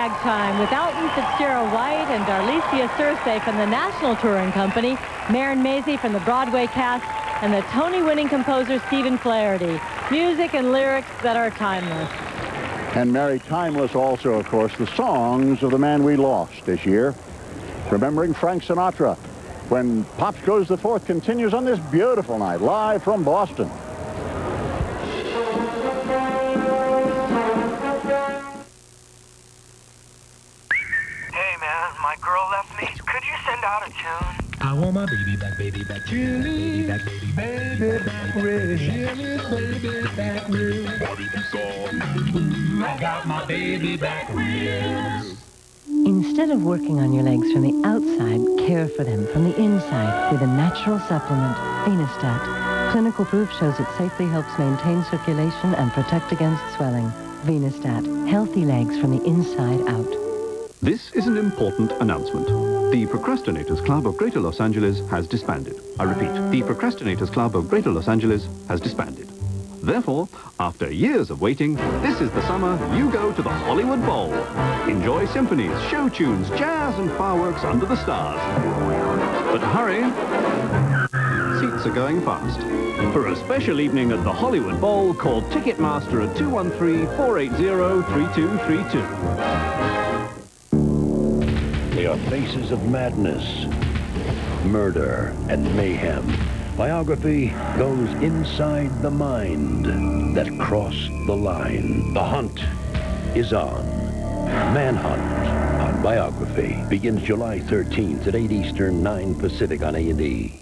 Ragtime with Alton Fitzgerald White and Darlicia Searcy from the National Touring Company, Maren Maisie from the Broadway cast, and the Tony-winning composer Stephen Flaherty. Music and lyrics that are timeless. And Mary, timeless also, of course, the songs of the man we lost this year. Remembering Frank Sinatra, when Pops Goes the Fourth continues on this beautiful night, live from Boston. Hey, man, my girl left me. Could you send out a tune? I want my baby back, baby back, baby back, baby back, real. Baby back, real. I got my baby back, real. Instead of working on your legs from the outside, care for them from the inside with a natural supplement, Venustat. Clinical proof shows it safely helps maintain circulation and protect against swelling. Venustat. Healthy legs from the inside out. This is an important announcement. The Procrastinators Club of Greater Los Angeles has disbanded. I repeat, the Procrastinators Club of Greater Los Angeles has disbanded. Therefore, after years of waiting, this is the summer you go to the Hollywood Bowl. Enjoy symphonies, show tunes, jazz and fireworks under the stars. But hurry, seats are going fast. For a special evening at the Hollywood Bowl, call Ticketmaster at 213-480-3232. They are faces of madness, murder, and mayhem. Biography goes inside the mind that crossed the line. The hunt is on. Manhunt on Biography begins July 13th at 8 Eastern, 9 Pacific on A&E.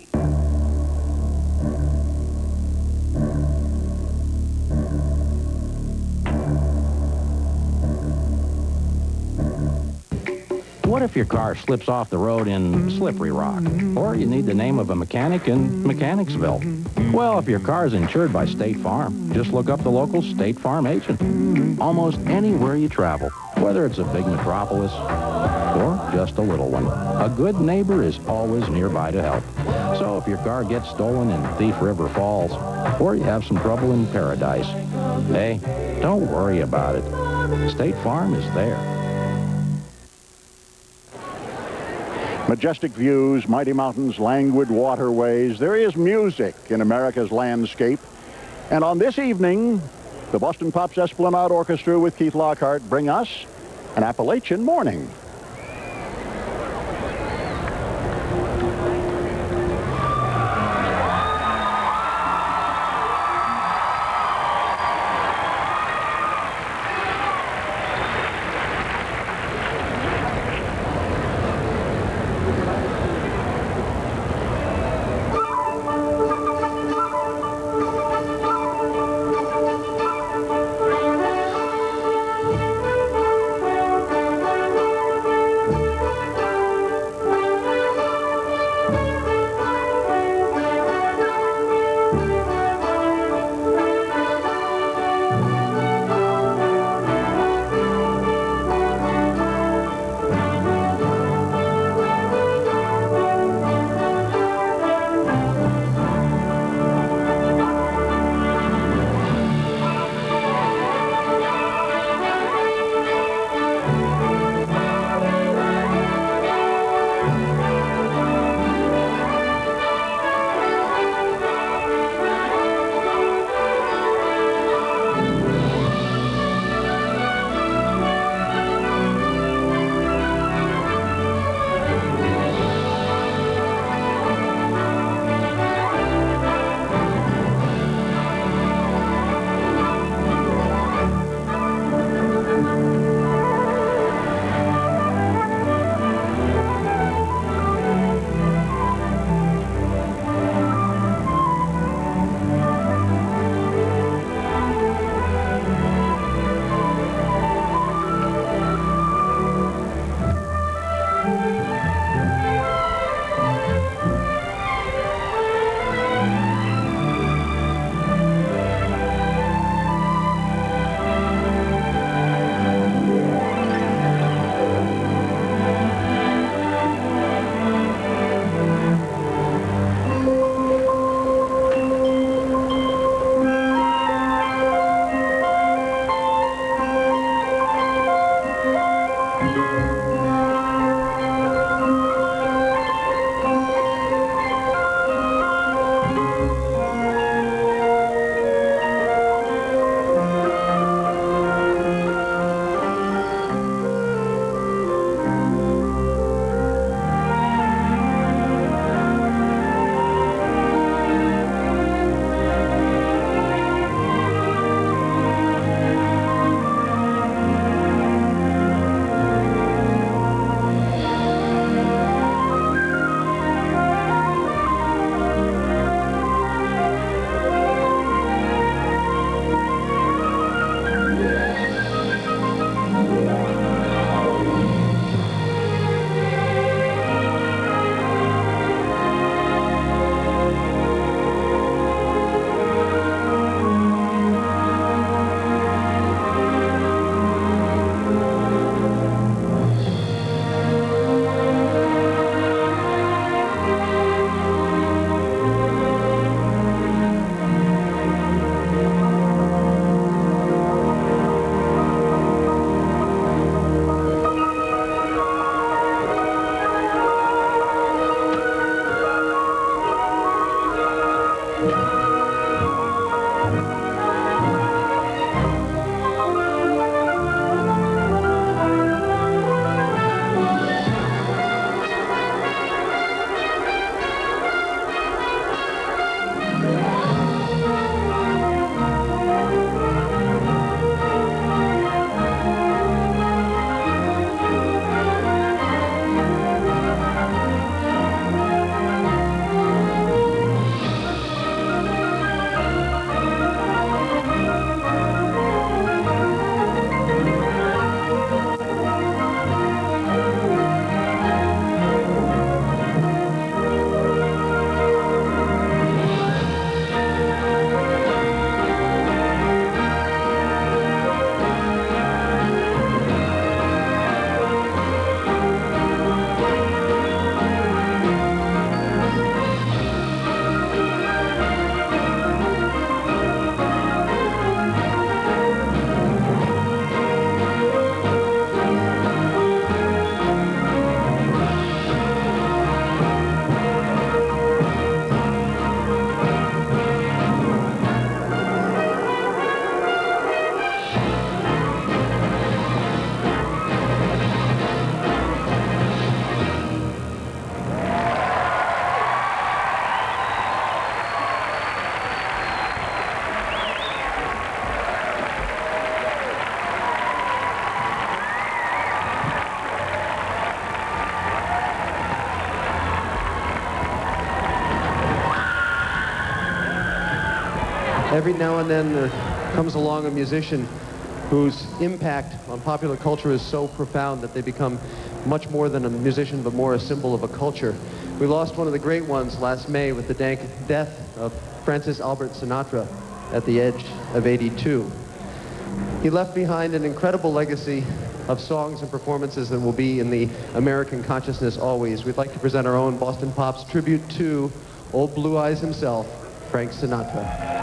What if your car slips off the road in Slippery Rock? Or you need the name of a mechanic in Mechanicsville? Well, if your car's insured by State Farm, just look up the local State Farm agent. Almost anywhere you travel, whether it's a big metropolis or just a little one, a good neighbor is always nearby to help. So if your car gets stolen in Thief River Falls, or you have some trouble in Paradise, hey, don't worry about it. State Farm is there. Majestic views, mighty mountains, languid waterways. There is music in America's landscape. And on this evening, the Boston Pops Esplanade Orchestra with Keith Lockhart bring us an Appalachian morning. Every now and then there comes along a musician whose impact on popular culture is so profound that they become much more than a musician, but more a symbol of a culture. We lost one of the great ones last May with the death of Francis Albert Sinatra at the age of 82. He left behind an incredible legacy of songs and performances that will be in the American consciousness always. We'd like to present our own Boston Pops tribute to Old Blue Eyes himself, Frank Sinatra.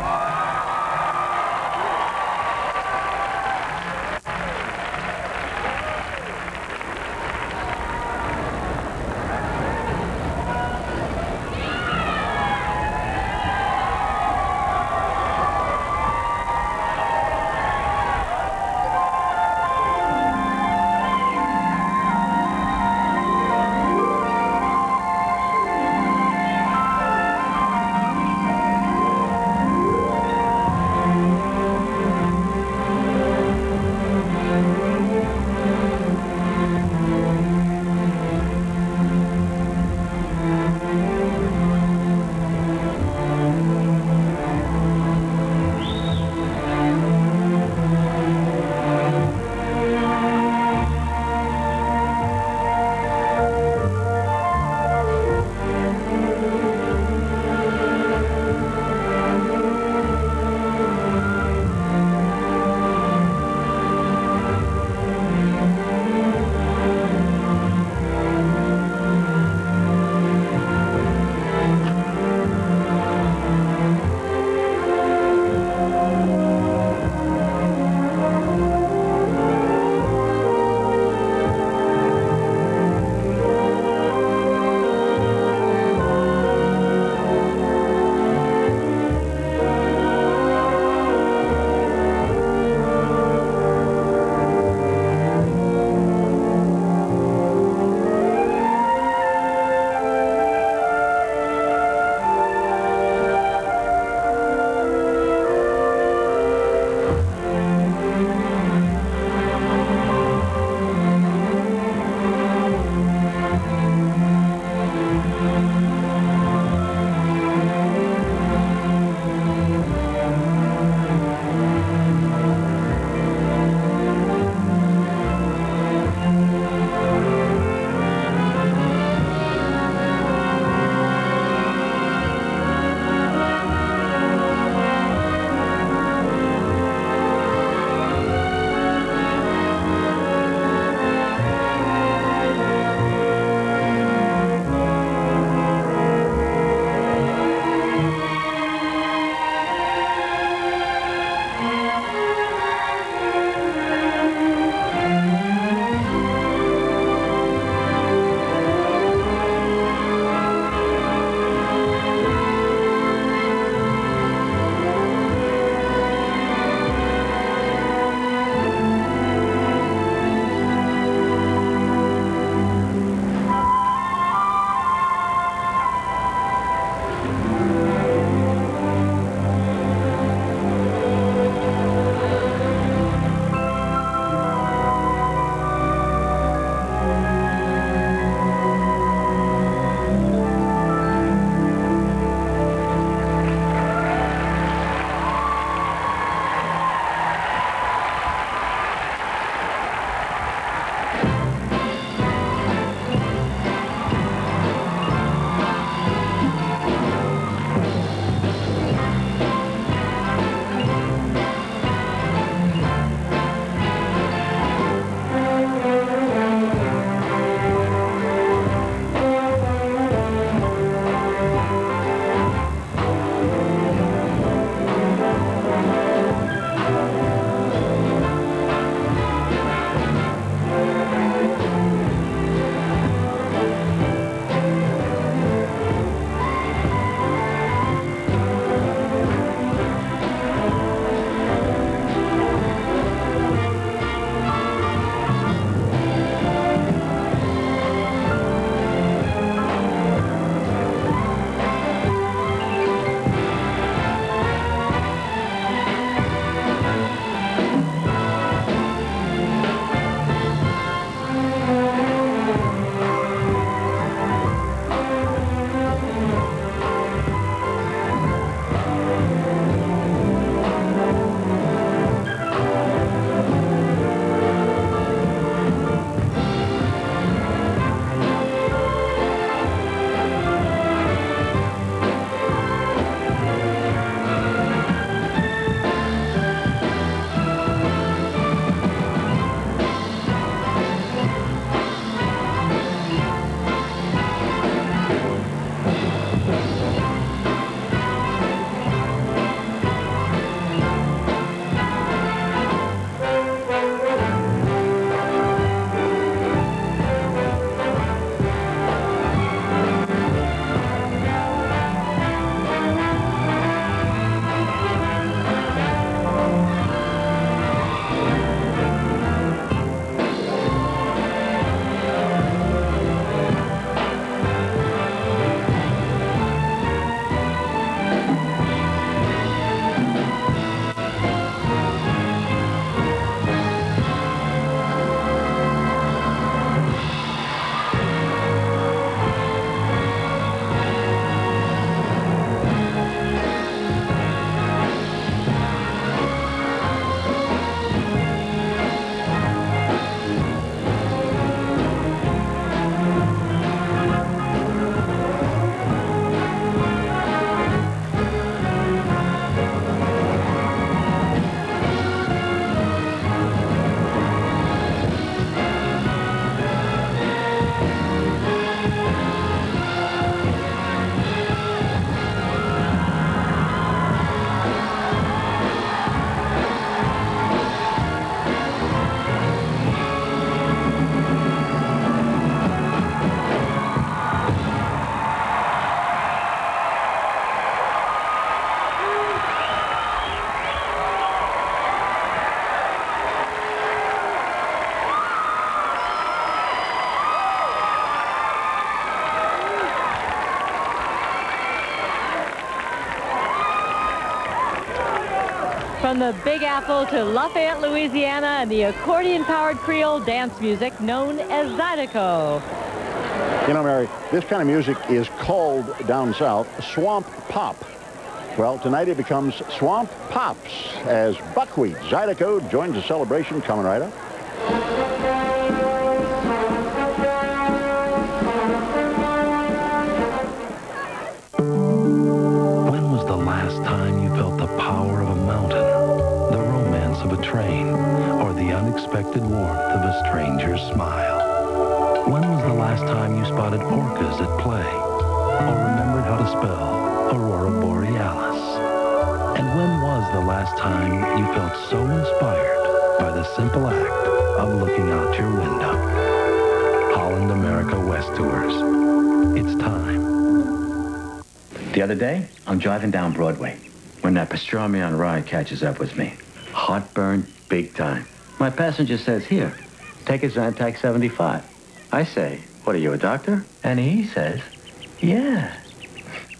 From the Big Apple to Lafayette, Louisiana, and the accordion-powered Creole dance music known as Zydeco. You know, Mary, this kind of music is called down south swamp pop. Well, tonight it becomes swamp pops as Buckwheat Zydeco joins the celebration. Coming right up. When was the last time you felt the power of a mountain, the romance of a train, or the unexpected warmth of a stranger's smile? When was the last time you spotted orcas at play, or remembered how to spell Aurora Borealis? And when was the last time you felt so inspired by the simple act of looking out your window? Holland America West Tours. It's time. The other day, I'm driving down Broadway when that pastrami on rye catches up with me. Heartburn, big time. My passenger says, "Here, take a Zantac 75. I say, "What are you, a doctor?" And he says, "Yeah."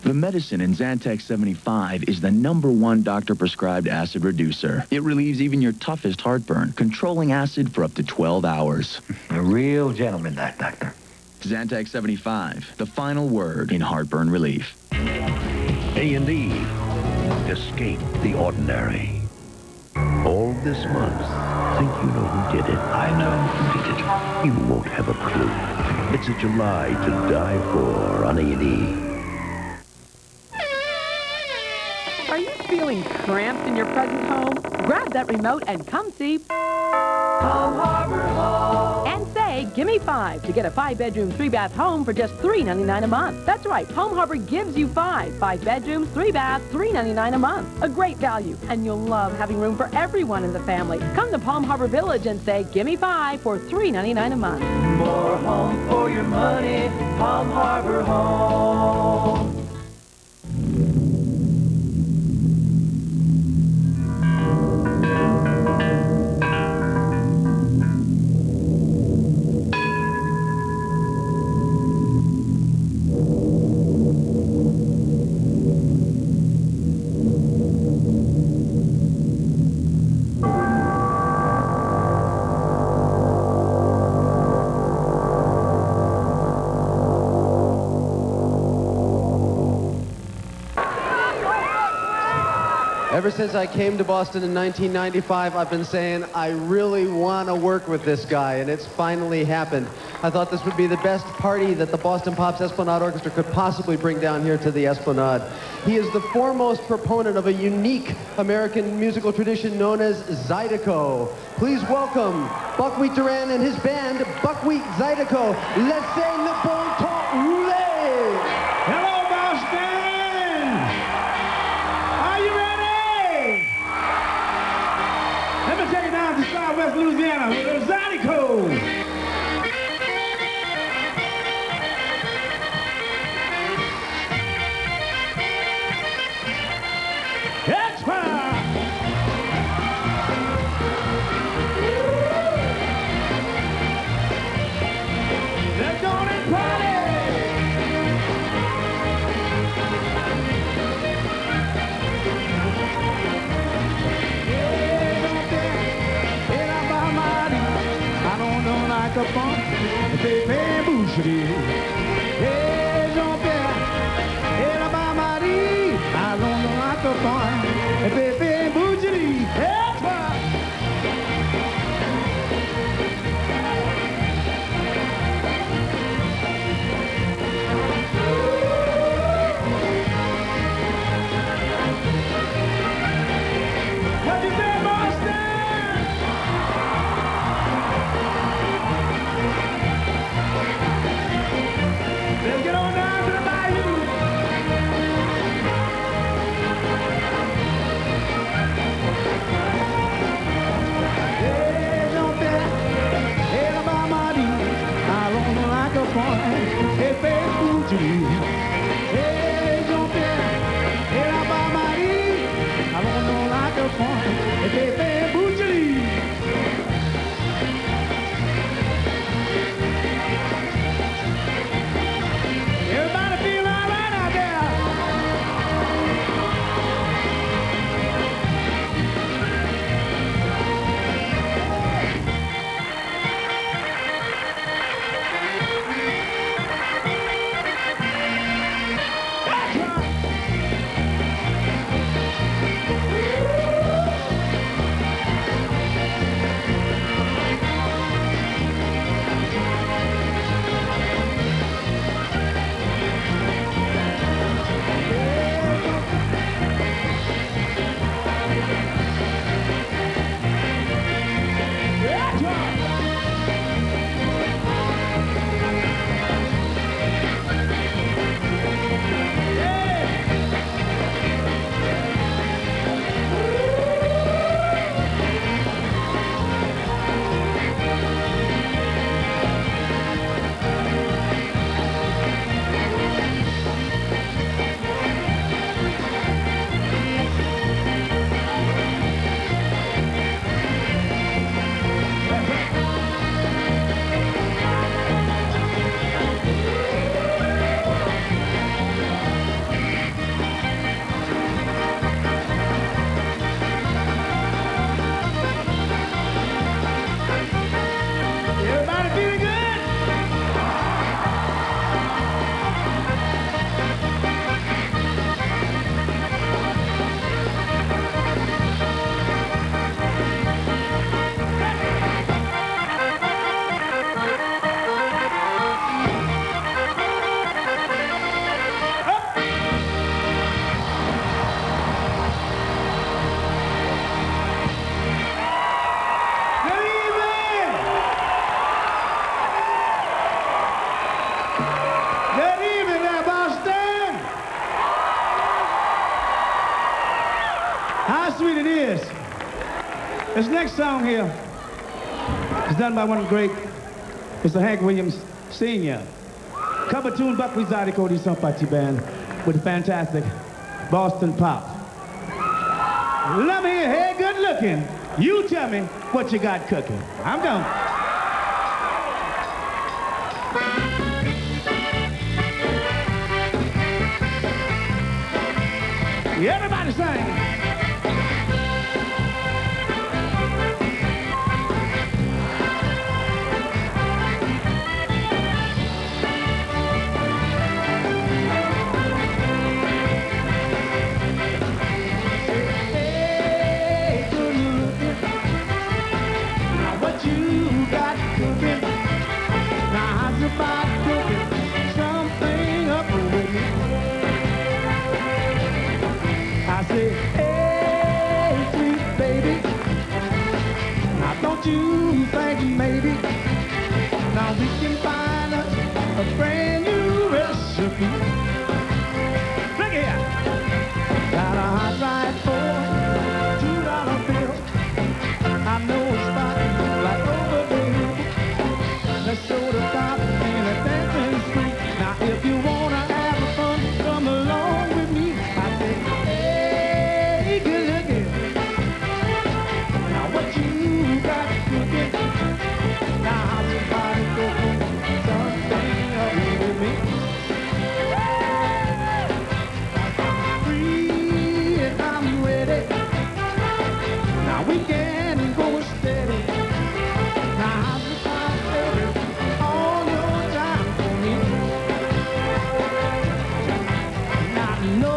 The medicine in Zantac 75 is the #1 doctor-prescribed acid reducer. It relieves even your toughest heartburn, controlling acid for up to 12 hours. A real gentleman, that doctor. Zantac 75, the final word in heartburn relief. A&E. Escape the ordinary. All this month, think you know who did it? I know who did it. You won't have a clue. It's a July to die for on A&E. Are you feeling cramped in your present home? Grab that remote and come see Palm Harbor Home. And say, "Gimme 5" to get a 5-bedroom, 3-bath home for just $3.99 a month. That's right, Palm Harbor gives you 5 bedrooms, 3 baths, $3.99 a month. A great value, and you'll love having room for everyone in the family. Come to Palm Harbor Village and say, "Gimme 5" for $3.99 a month. More home for your money, Palm Harbor Home. Ever since I came to Boston in 1995, I've been saying, I really want to work with this guy, and it's finally happened. I thought this would be the best party that the Boston Pops Esplanade Orchestra could possibly bring down here to the Esplanade. He is the foremost proponent of a unique American musical tradition known as Zydeco. Please welcome Buckwheat Duran and his band, Buckwheat Zydeco. Laissez le bon temps rouler! Hello, Boston! Let me take you down to Southwest Louisiana with a Zydeco. That's fine. Let's go and party. Like a bump, baby, boucherie. Hey, Jean-Pierre, hey, la Marie, allons like a bump, baby, boucherie. Hey, toi. What you say, Boston? Let's go. How sweet it is. This next song here is done by one great Mr. Hank Williams Sr. Cover tune Buckley's Zydeco Sympathy Band with the fantastic Boston Pop. Let me hear, hey, good looking. You tell me what you got cooking. I'm done. Everybody sing. You think maybe now we can find us a brand new recipe. Look here, got a hot ride for $2 bill. I know a spot like over there. Let's show the top and a dancing street. Now if you wanna have fun, come along with me. I say, hey, good looking. Now what you got? Now somebody go something up with me. Free and I'm ready. Now we can go steady. Now somebody baby, all your time for me. Now no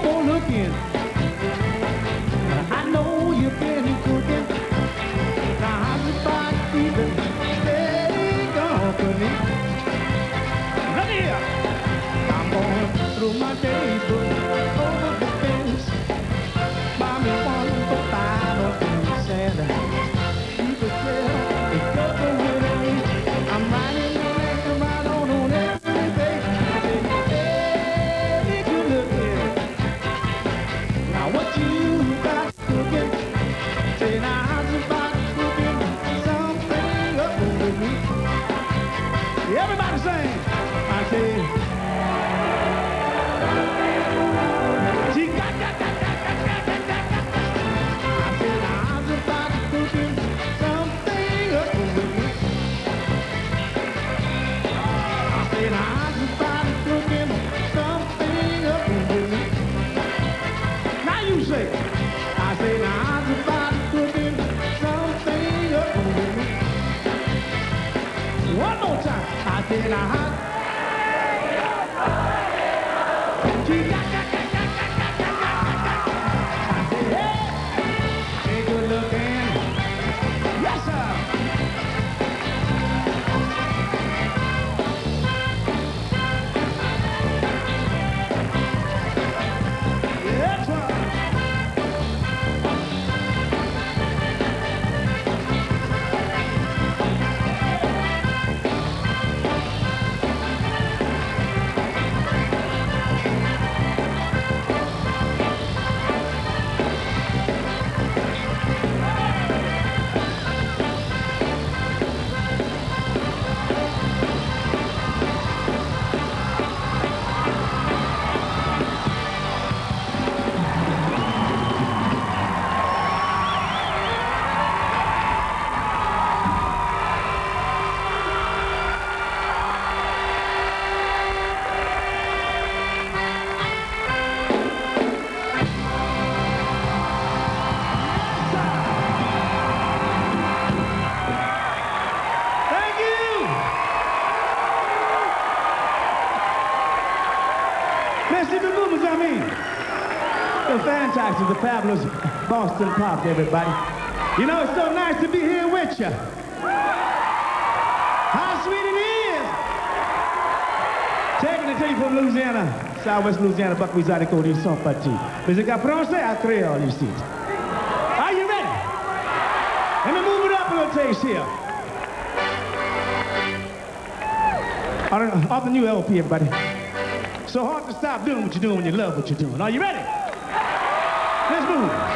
more looking. I know you've been cooking. Look here, I'm gonna throw my daybook over the fence. Buy me 1 for $5 or 10 cents. You could tell it's double with me. I'm riding the left and right on everything. Hey, good looking. Now what you got cooking? Say now how's about cooking something up with me? Everybody sing. I say, she got. I said, I'm about cooking something up with me. I said, I'm about cooking something up with me. Now you say, I said, I'm about cooking something up with me. One more time. I said, fantastic, the fabulous Boston Pop, everybody. You know, it's so nice to be here with you. How sweet it is. Taking it to you from Louisiana, Southwest Louisiana, Buckley Zydeco Sympathy. Musique à français, à créole ici. Are you ready? Let me move it up a little taste here. Off the new LP, everybody. So hard to stop doing what you're doing when you love what you're doing. Are you ready? Let's move.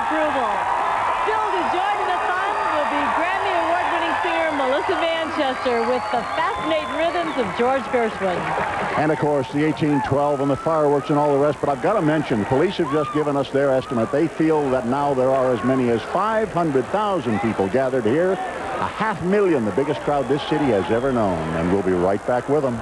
approval. Still to join in the fun will be Grammy Award-winning singer Melissa Manchester with the fascinating rhythms of George Gershwin. And, of course, the 1812 and the fireworks and all the rest. But I've got to mention, police have just given us their estimate. They feel that now there are as many as 500,000 people gathered here. 500,000, the biggest crowd this city has ever known. And we'll be right back with them.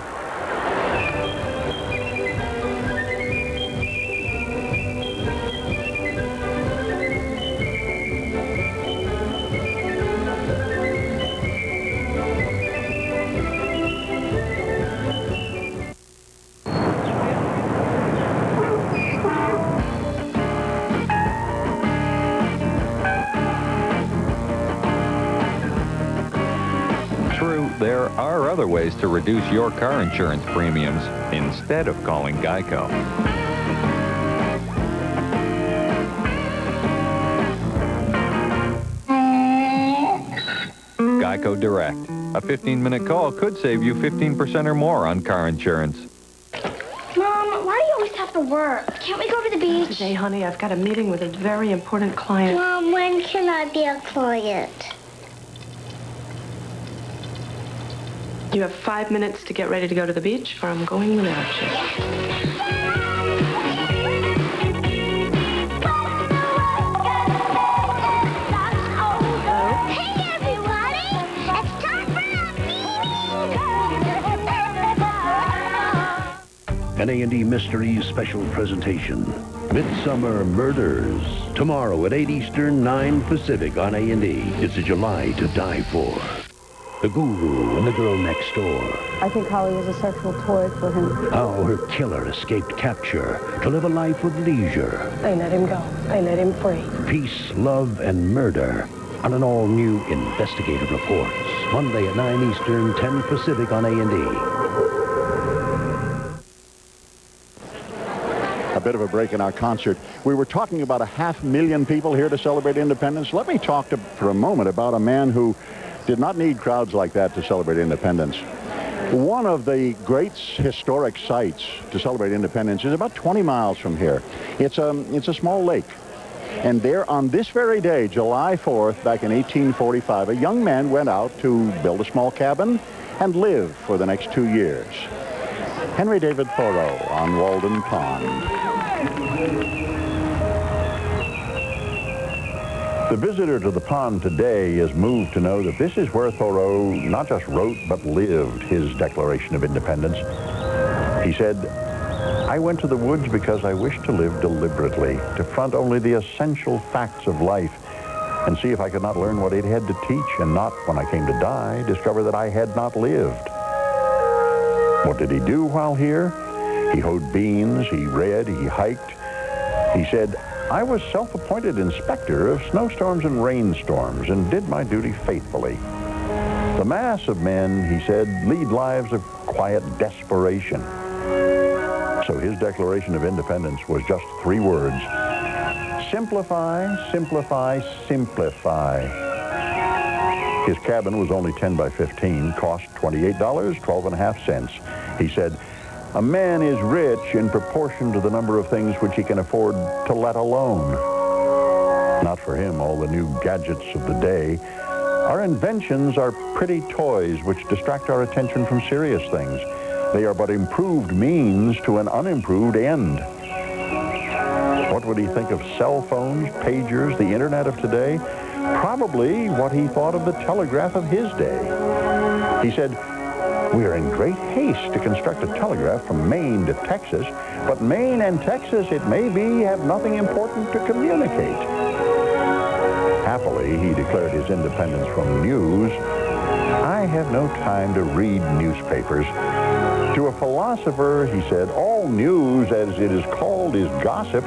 There are other ways to reduce your car insurance premiums instead of calling Geico. Geico Direct. A 15-minute call could save you 15% or more on car insurance. Mom, why do you always have to work? Can't we go to the beach? Today, honey, I've got a meeting with a very important client. Mom, when can I be a client? You have 5 minutes to get ready to go to the beach, or I'm going without you. Hey, everybody! It's time for a An A&E Mysteries special presentation. Midsummer Murders. Tomorrow at 8 Eastern, 9 Pacific on A&E. It's a July to die for. The Guru and the Girl Next Door. I think Holly was a sexual toy for him. How her killer escaped capture to live a life with leisure. I let him go. I let him free. Peace, love, and murder on an all-new investigative reports. Monday at 9 Eastern, 10 Pacific on A&E. A bit of a break in our concert. We were talking about 500,000 people here to celebrate independence. Let me talk for a moment about a man who did not need crowds like that to celebrate independence. One of the great historic sites to celebrate independence is about 20 miles from here. It's a small lake. And there on this very day, July 4th, back in 1845, a young man went out to build a small cabin and live for the next 2 years. Henry David Thoreau on Walden Pond. The visitor to the pond today is moved to know that this is where Thoreau not just wrote, but lived his Declaration of Independence. He said, "I went to the woods because I wished to live deliberately, to front only the essential facts of life, and see if I could not learn what it had to teach, and not, when I came to die, discover that I had not lived." What did he do while here? He hoed beans, he read, he hiked. He said, "I was self-appointed inspector of snowstorms and rainstorms and did my duty faithfully." The mass of men, he said, lead lives of quiet desperation. So his Declaration of Independence was just 3 words. Simplify, simplify, simplify. His cabin was only 10 by 15, cost $28, 12.5 cents. He said, "A man is rich in proportion to the number of things which he can afford to let alone." Not for him, all the new gadgets of the day. Our inventions are pretty toys which distract our attention from serious things. They are but improved means to an unimproved end. What would he think of cell phones, pagers, the internet of today? Probably what he thought of the telegraph of his day. He said, "We are in great haste to construct a telegraph from Maine to Texas, but Maine and Texas, it may be, have nothing important to communicate." Happily, he declared his independence from news. "I have no time to read newspapers." To a philosopher, he said, "All news, as it is called, is gossip,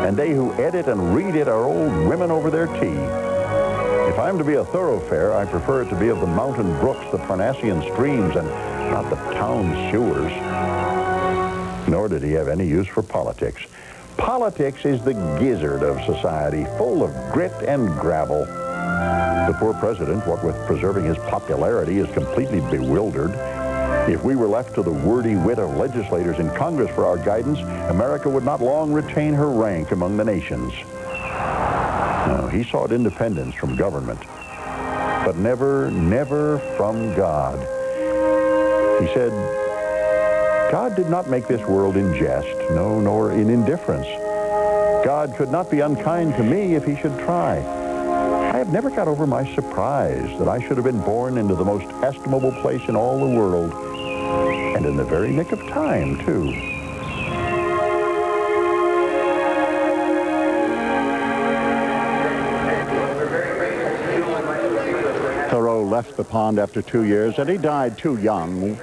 and they who edit and read it are old women over their tea. If I'm to be a thoroughfare, I prefer it to be of the mountain brooks, the Parnassian streams, and not the town sewers." Nor did he have any use for politics. Politics is the gizzard of society, full of grit and gravel. The poor president, what with preserving his popularity, is completely bewildered. If we were left to the wordy wit of legislators in Congress for our guidance, America would not long retain her rank among the nations. No, he sought independence from government, but never, never from God. He said, God did not make this world in jest, no, nor in indifference. God could not be unkind to me if he should try. I have never got over my surprise that I should have been born into the most estimable place in all the world, and in the very nick of time, too. Thoreau left the pond after 2 years, and he died too young.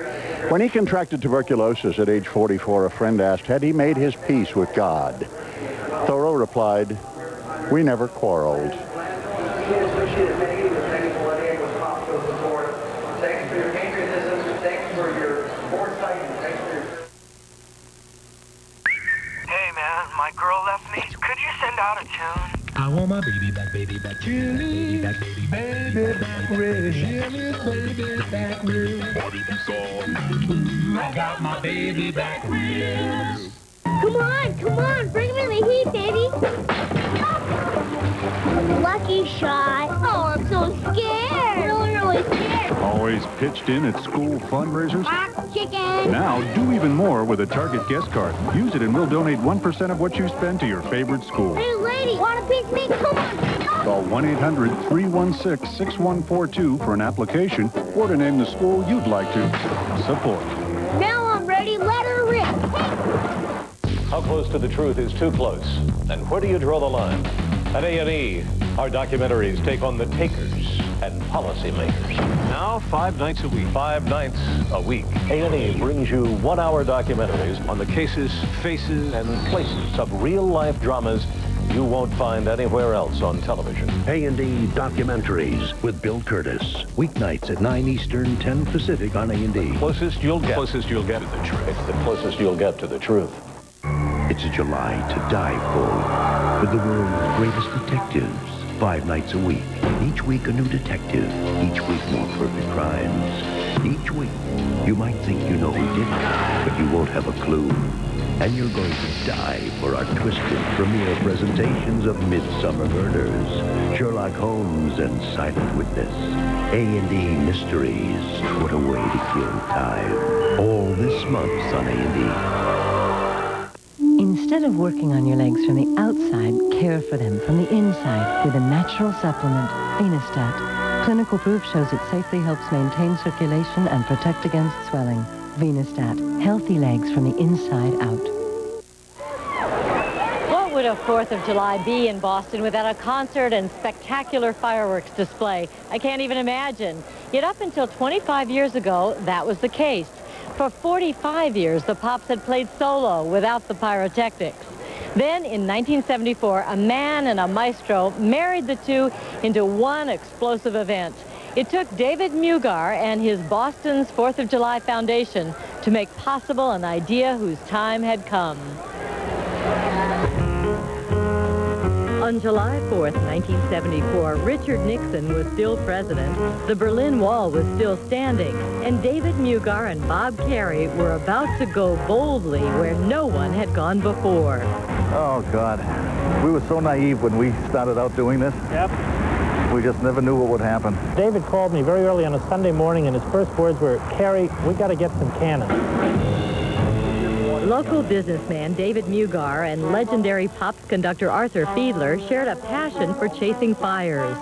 When he contracted tuberculosis at age 44, a friend asked, had he made his peace with God? Thoreau replied, we never quarreled. Hey, man, my girl left me. Could you send out a tune? I want my baby back, baby back. Baby back, baby back. Baby back, ready. Jimmy's baby back ribs. Body be song. I got my baby back ribs. Come on, bring me the heat, baby. Lucky shot. Oh, I'm so scared. I'm really scared. Always pitched in at school fundraisers? Box chicken. Now, do even more with a Target guest card. Use it and we'll donate 1% of what you spend to your favorite school. Hey, lady, want a piece of me? Come on. Call 1-800-316-6142 for an application or to name the school you'd like to support. Now I'm ready. Let her rip. How close to the truth is too close? And where do you draw the line? At A&E, our documentaries take on the takers and policymakers. Now, 5 nights a week. 5 nights a week. A&E brings you 1-hour documentaries on the cases, faces, and places of real-life dramas you won't find anywhere else on television. A&E Documentaries with Bill Curtis. Weeknights at 9 Eastern, 10 Pacific on A&E. Closest you'll get to the truth. It's the closest you'll get to the truth. It's a July to die for with the world's greatest detectives. 5 nights a week. Each week a new detective. Each week more perfect crimes. Each week you might think you know who did it, but you won't have a clue. And you're going to die for our twisted premiere presentations of Midsummer Murders, Sherlock Holmes, and Silent Witness. A&E Mysteries. What a way to kill time. All this month on A&E. Instead of working on your legs from the outside, care for them from the inside with a natural supplement, Venustat. Clinical proof shows it safely helps maintain circulation and protect against swelling. Venustat. Healthy legs from the inside out. What would a 4th of July be in Boston without a concert and spectacular fireworks display? I can't even imagine. Yet up until 25 years ago, that was the case. For 45 years, the Pops had played solo without the pyrotechnics. Then, in 1974, a man and a maestro married the two into one explosive event. It took David Mugar and his Boston's 4th of July Foundation to make possible an idea whose time had come. On July 4th, 1974, Richard Nixon was still president, the Berlin Wall was still standing, and David Mugar and Bob Carey were about to go boldly where no one had gone before. Oh, God. We were so naive when we started out doing this. Yep. We just never knew what would happen. David called me very early on a Sunday morning, and his first words were, Carey, we got to get some cannons. Local businessman David Mugar and legendary Pops conductor Arthur Fiedler shared a passion for chasing fires.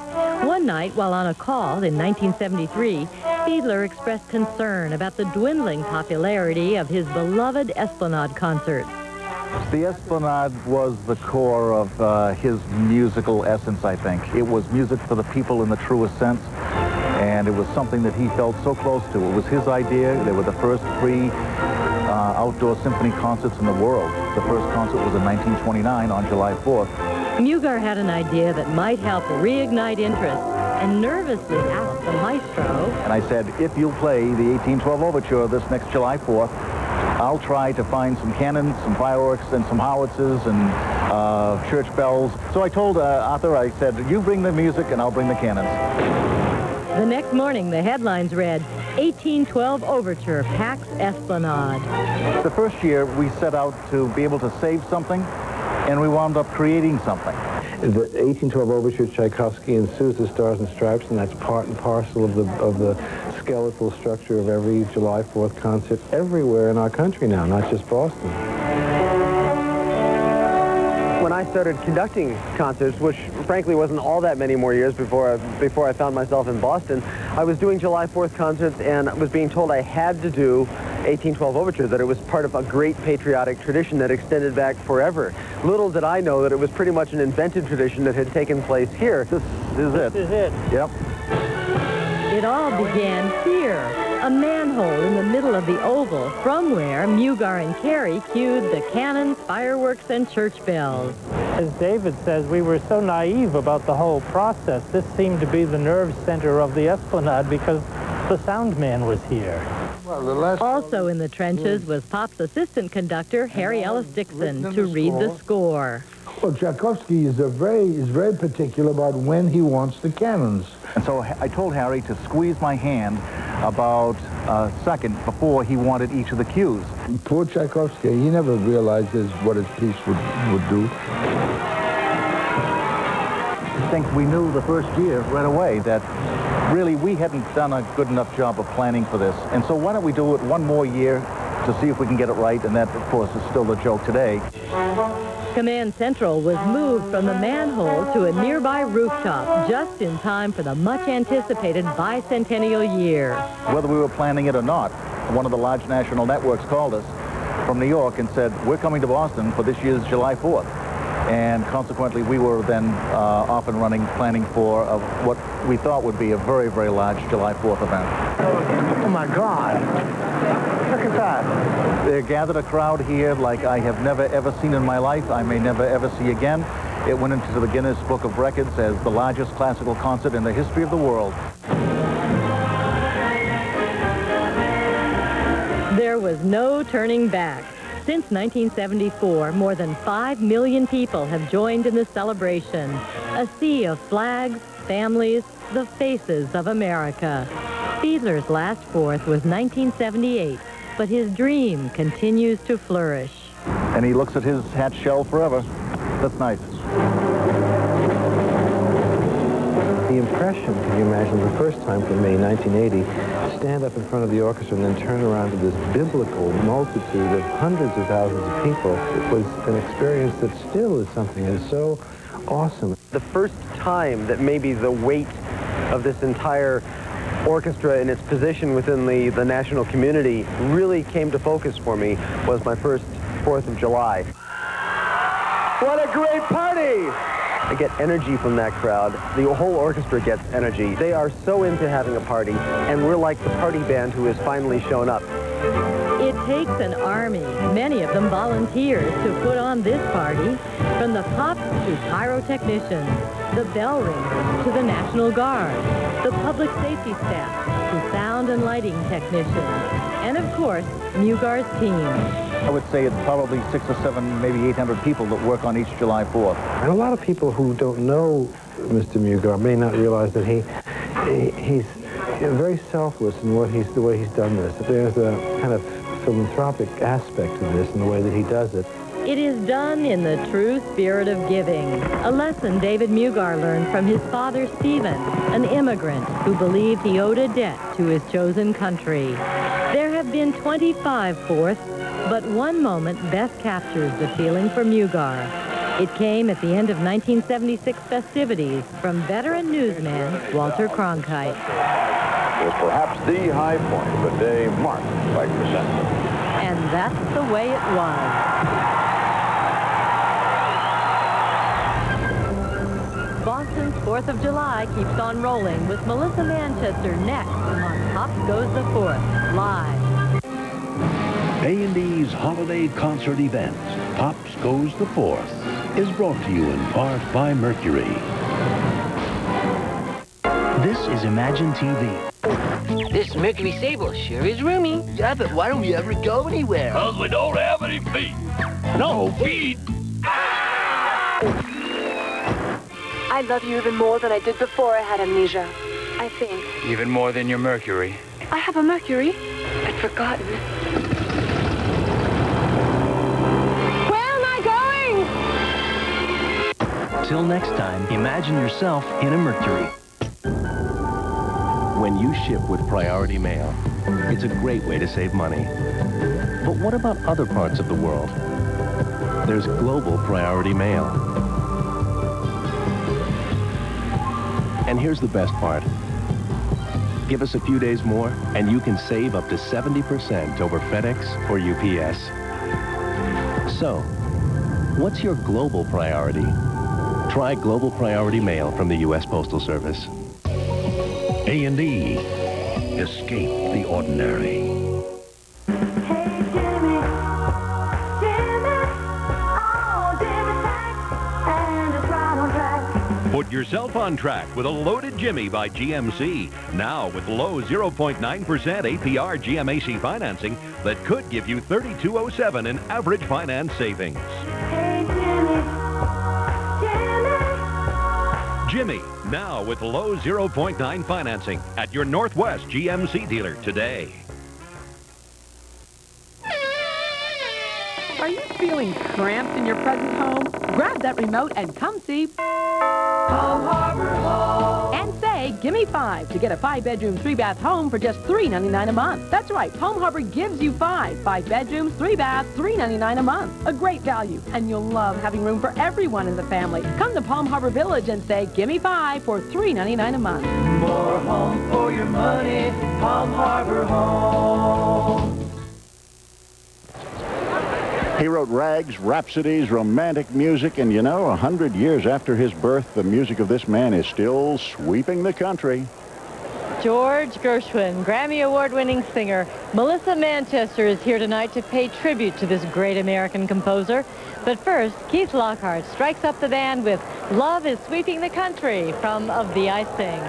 One night, while on a call in 1973, Fiedler expressed concern about the dwindling popularity of his beloved Esplanade concerts. The Esplanade was the core of his musical essence, I think. It was music for the people in the truest sense, and it was something that he felt so close to. It was his idea. They were the first 3 outdoor symphony concerts in the world. The first concert was in 1929 on July 4th. Mugar had an idea that might help reignite interest and nervously asked the maestro. And I said, if you'll play the 1812 Overture this next July 4th, I'll try to find some cannons, some fireworks, and some howitzers, and church bells. So I told Arthur, I said, you bring the music and I'll bring the cannons. The next morning, the headlines read, 1812 Overture, Pax Esplanade. The first year, we set out to be able to save something, and we wound up creating something. The 1812 Overture, Tchaikovsky ensues the Stars and Stripes, and that's part and parcel of the skeletal structure of every July 4th concert everywhere in our country now, not just Boston. When I started conducting concerts, which frankly wasn't all that many more years before I found myself in Boston, I was doing July 4th concerts and was being told I had to do 1812 Overture, that it was part of a great patriotic tradition that extended back forever. Little did I know that it was pretty much an invented tradition that had taken place here. This is it. This is it. Yep. It all began here, a manhole in the middle of the oval, from where Mugar and Carey cued the cannons, fireworks, and church bells. As David says, we were so naive about the whole process. This seemed to be the nerve center of the Esplanade because the sound man was here. Also in the trenches was Pop's assistant conductor, Harry Ellis Dixon, to read the score. Well, Tchaikovsky is very particular about when he wants the cannons. And so I told Harry to squeeze my hand about a second before he wanted each of the cues. Poor Tchaikovsky, he never realized what his piece would do. I think we knew the first year right away that really we hadn't done a good enough job of planning for this. And so why don't we do it one more year to see if we can get it right, and that, of course, is still the joke today. Command Central was moved from the manhole to a nearby rooftop just in time for the much-anticipated bicentennial year. Whether we were planning it or not, one of the large national networks called us from New York and said, we're coming to Boston for this year's July 4th. And consequently, we were then off and running, planning for what we thought would be a very, very large July 4th event. Oh, my God. Look at that. There gathered a crowd here like I have never, ever seen in my life. I may never, ever see again. It went into the Guinness Book of Records as the largest classical concert in the history of the world. There was no turning back. Since 1974, more than 5 million people have joined in the celebration. A sea of flags, families, the faces of America. Fiedler's last Fourth was 1978, but his dream continues to flourish. And he looks at his hat shell forever. That's nice. The impression, can you imagine, the first time for me, 1980, stand up in front of the orchestra and then turn around to this biblical multitude of hundreds of thousands of people. It was an experience that still is something that is so awesome. The first time that maybe the weight of this entire orchestra and its position within the national community really came to focus for me was my first 4th of July. What a great party! I get energy from that crowd. The whole orchestra gets energy. They are so into having a party, and we're like the party band who has finally shown up. It takes an army, many of them volunteers, to put on this party, from the Pops to pyrotechnicians, the bell ringers to the National Guard, the public safety staff to sound and lighting technicians, and of course, Mugar's team. I would say it's probably 600 or 700, maybe 800 people that work on each July 4th. And a lot of people who don't know Mr. Mugar may not realize that he's very selfless in the way he's done this. That there's a kind of philanthropic aspect to this in the way that he does it. It is done in the true spirit of giving, a lesson David Mugar learned from his father, Stephen, an immigrant who believed he owed a debt to his chosen country. There have been 25 Fourths, but one moment best captures the feeling for Mugar. It came at the end of 1976 festivities from veteran newsman Walter Cronkite. It was perhaps the high point of a day marked by crescendo. And that's the way it was. Boston's 4th of July keeps on rolling with Melissa Manchester next on Pops Goes the Fourth, live. A&E's holiday concert event, Pops Goes the Fourth, is brought to you in part by Mercury. This is Imagine TV. This Mercury Sable sure is roomy. Yeah, but why don't we ever go anywhere? Because we don't have any feet. No feet. I love you even more than I did before I had amnesia, I think. Even more than your Mercury. I have a Mercury. I'd forgotten. Where am I going? Until next time, imagine yourself in a Mercury. When you ship with Priority Mail, it's a great way to save money. But what about other parts of the world? There's Global Priority Mail. And here's the best part. Give us a few days more, and you can save up to 70% over FedEx or UPS. So, what's your global priority? Try Global Priority Mail from the U.S. Postal Service. A&E. Escape the ordinary. Put yourself on track with a loaded Jimmy by GMC. Now with low 0.9% APR GMAC financing that could give you $32.07 in average finance savings. Hey, Jimmy, now with low 0.9 financing at your Northwest GMC dealer today. Are you feeling cramped in your present home? Grab that remote and come see Palm Harbor Home. And say, gimme 5 to get a 5-bedroom, 3-bath home for just $3.99 a month. That's right, Palm Harbor gives you 5 bedrooms, 3 baths, $3.99 a month. A great value, and you'll love having room for everyone in the family. Come to Palm Harbor Village and say, gimme 5 for $3.99 a month. More home for your money, Palm Harbor Home. He wrote rags, rhapsodies, romantic music, and you know, 100 years after his birth, the music of this man is still sweeping the country. George Gershwin, Grammy Award-winning singer. Melissa Manchester is here tonight to pay tribute to this great American composer. But first, Keith Lockhart strikes up the band with Love is Sweeping the Country from Of Thee I Sing.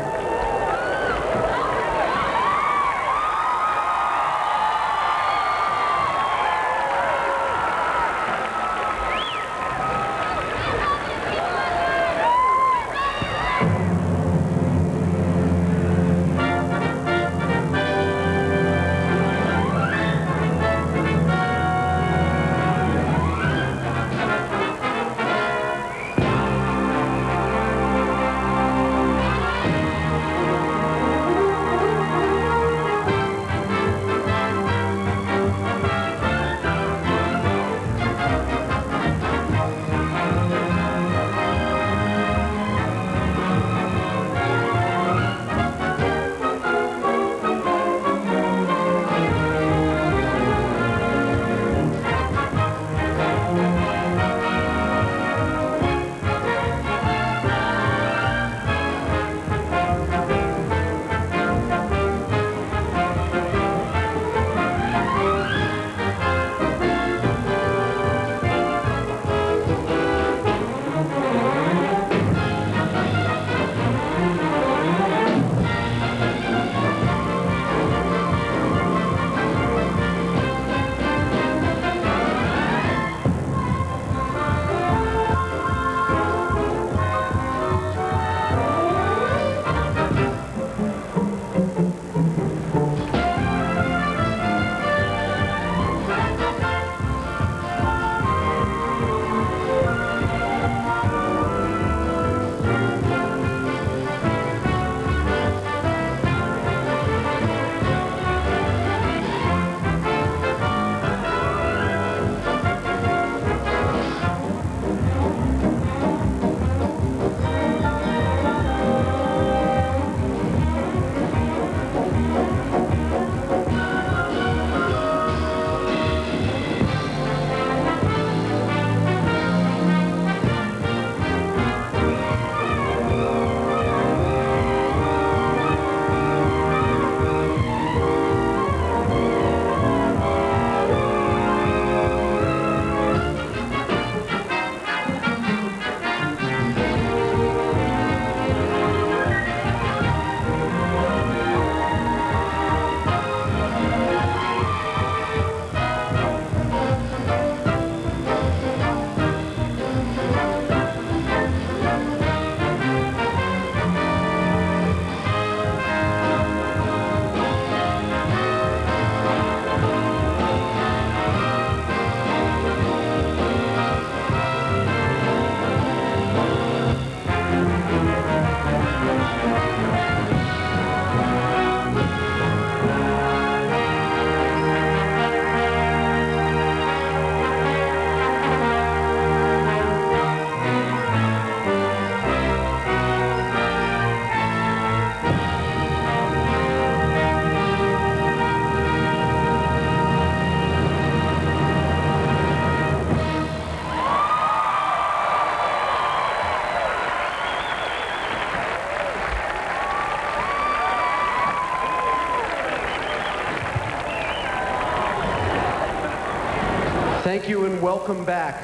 Thank you and welcome back.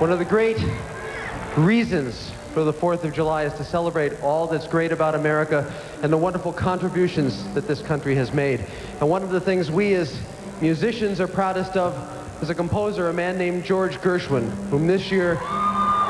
One of the great reasons for the 4th of July is to celebrate all that's great about America and the wonderful contributions that this country has made. And one of the things we as musicians are proudest of is a composer, a man named George Gershwin, whom this year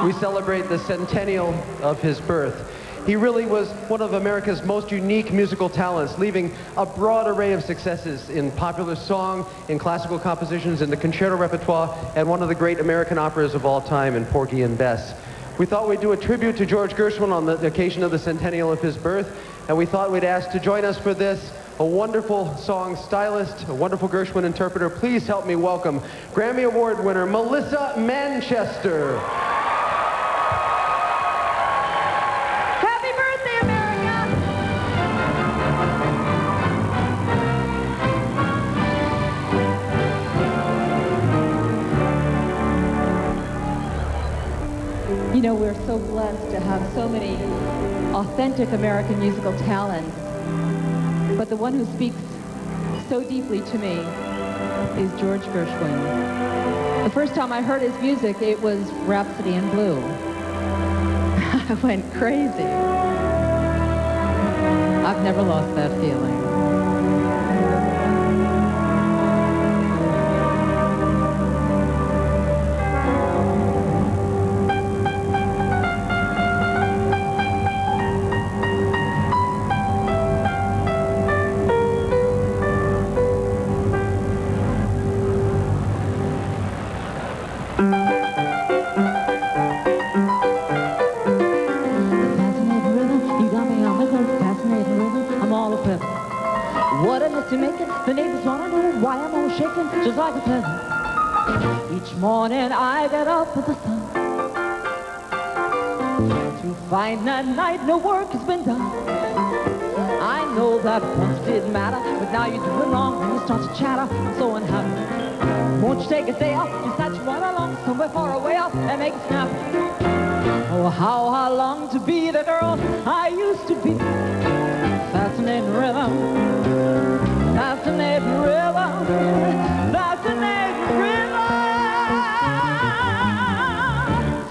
we celebrate the centennial of his birth. He really was one of America's most unique musical talents, leaving a broad array of successes in popular song, in classical compositions, in the concerto repertoire, and one of the great American operas of all time in Porgy and Bess. We thought we'd do a tribute to George Gershwin on the occasion of the centennial of his birth, and we thought we'd ask to join us for this a wonderful song stylist, a wonderful Gershwin interpreter. Please help me welcome Grammy Award winner Melissa Manchester. You know, we're so blessed to have so many authentic American musical talents, but the one who speaks so deeply to me is George Gershwin. The first time I heard his music, it was Rhapsody in Blue. I went crazy. I've never lost that feeling. What a mess you making. The neighbors want to know why I'm all shaking, just like a feather. Each morning I get up with the sun to find that night no work has been done. I know that once didn't matter, but now you're doing wrong when you start to chatter. I'm so unhappy. Won't you take a day off? Decide you run along somewhere far away off and make it snap. Oh, how I long to be the girl I used to be. Fascinating rhythm, fascinating rhythm, fascinating rhythm.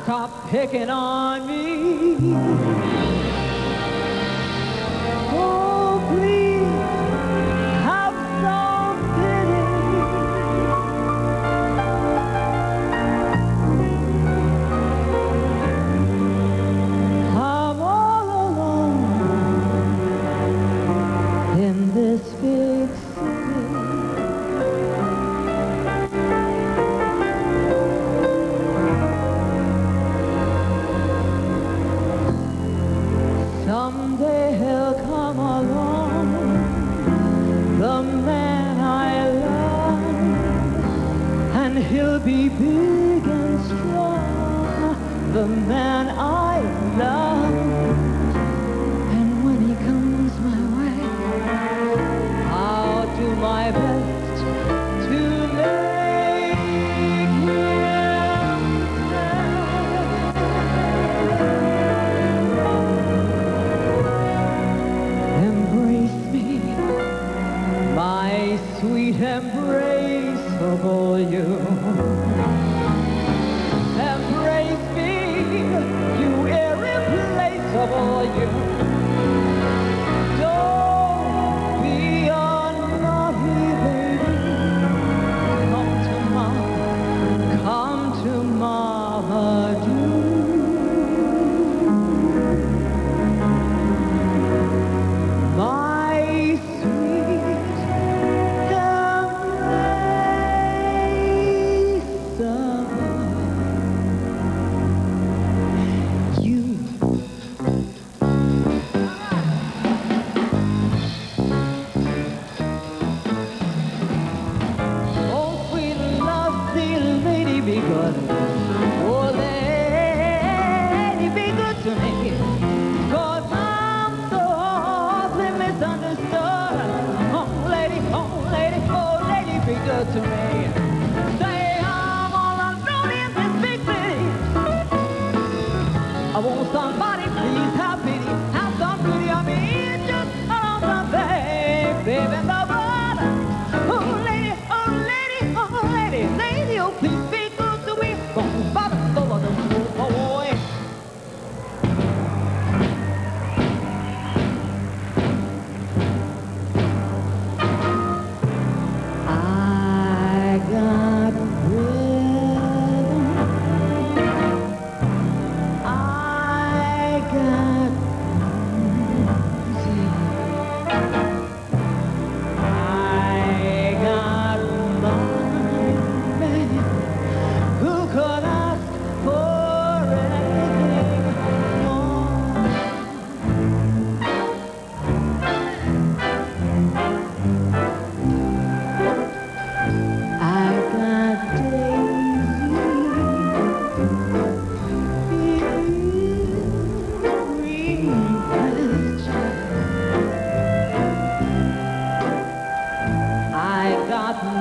Stop picking on me. Oh, please, have some pity. I'm all alone in this big city. Someday he'll come along, the man I love, and he'll be big and strong, the man I love. And when he comes my way, I'll do my best to make him embrace me, my sweet embraceable you. Embrace me, you irreplaceable you. Don't be a naughty baby. Come to mama, do. My sweet embraceable you. Oh, sweet lovely lady, be good. Oh, lady, be good to me. 'Cause I'm so awfully misunderstood. Oh, lady, be good to me. Say I'm all alone in this big city. I want somebody, please have pity. Have some pity on me, just along the baby in the water. Oh, lady, oh, lady, oh, lady, lady, oh, please.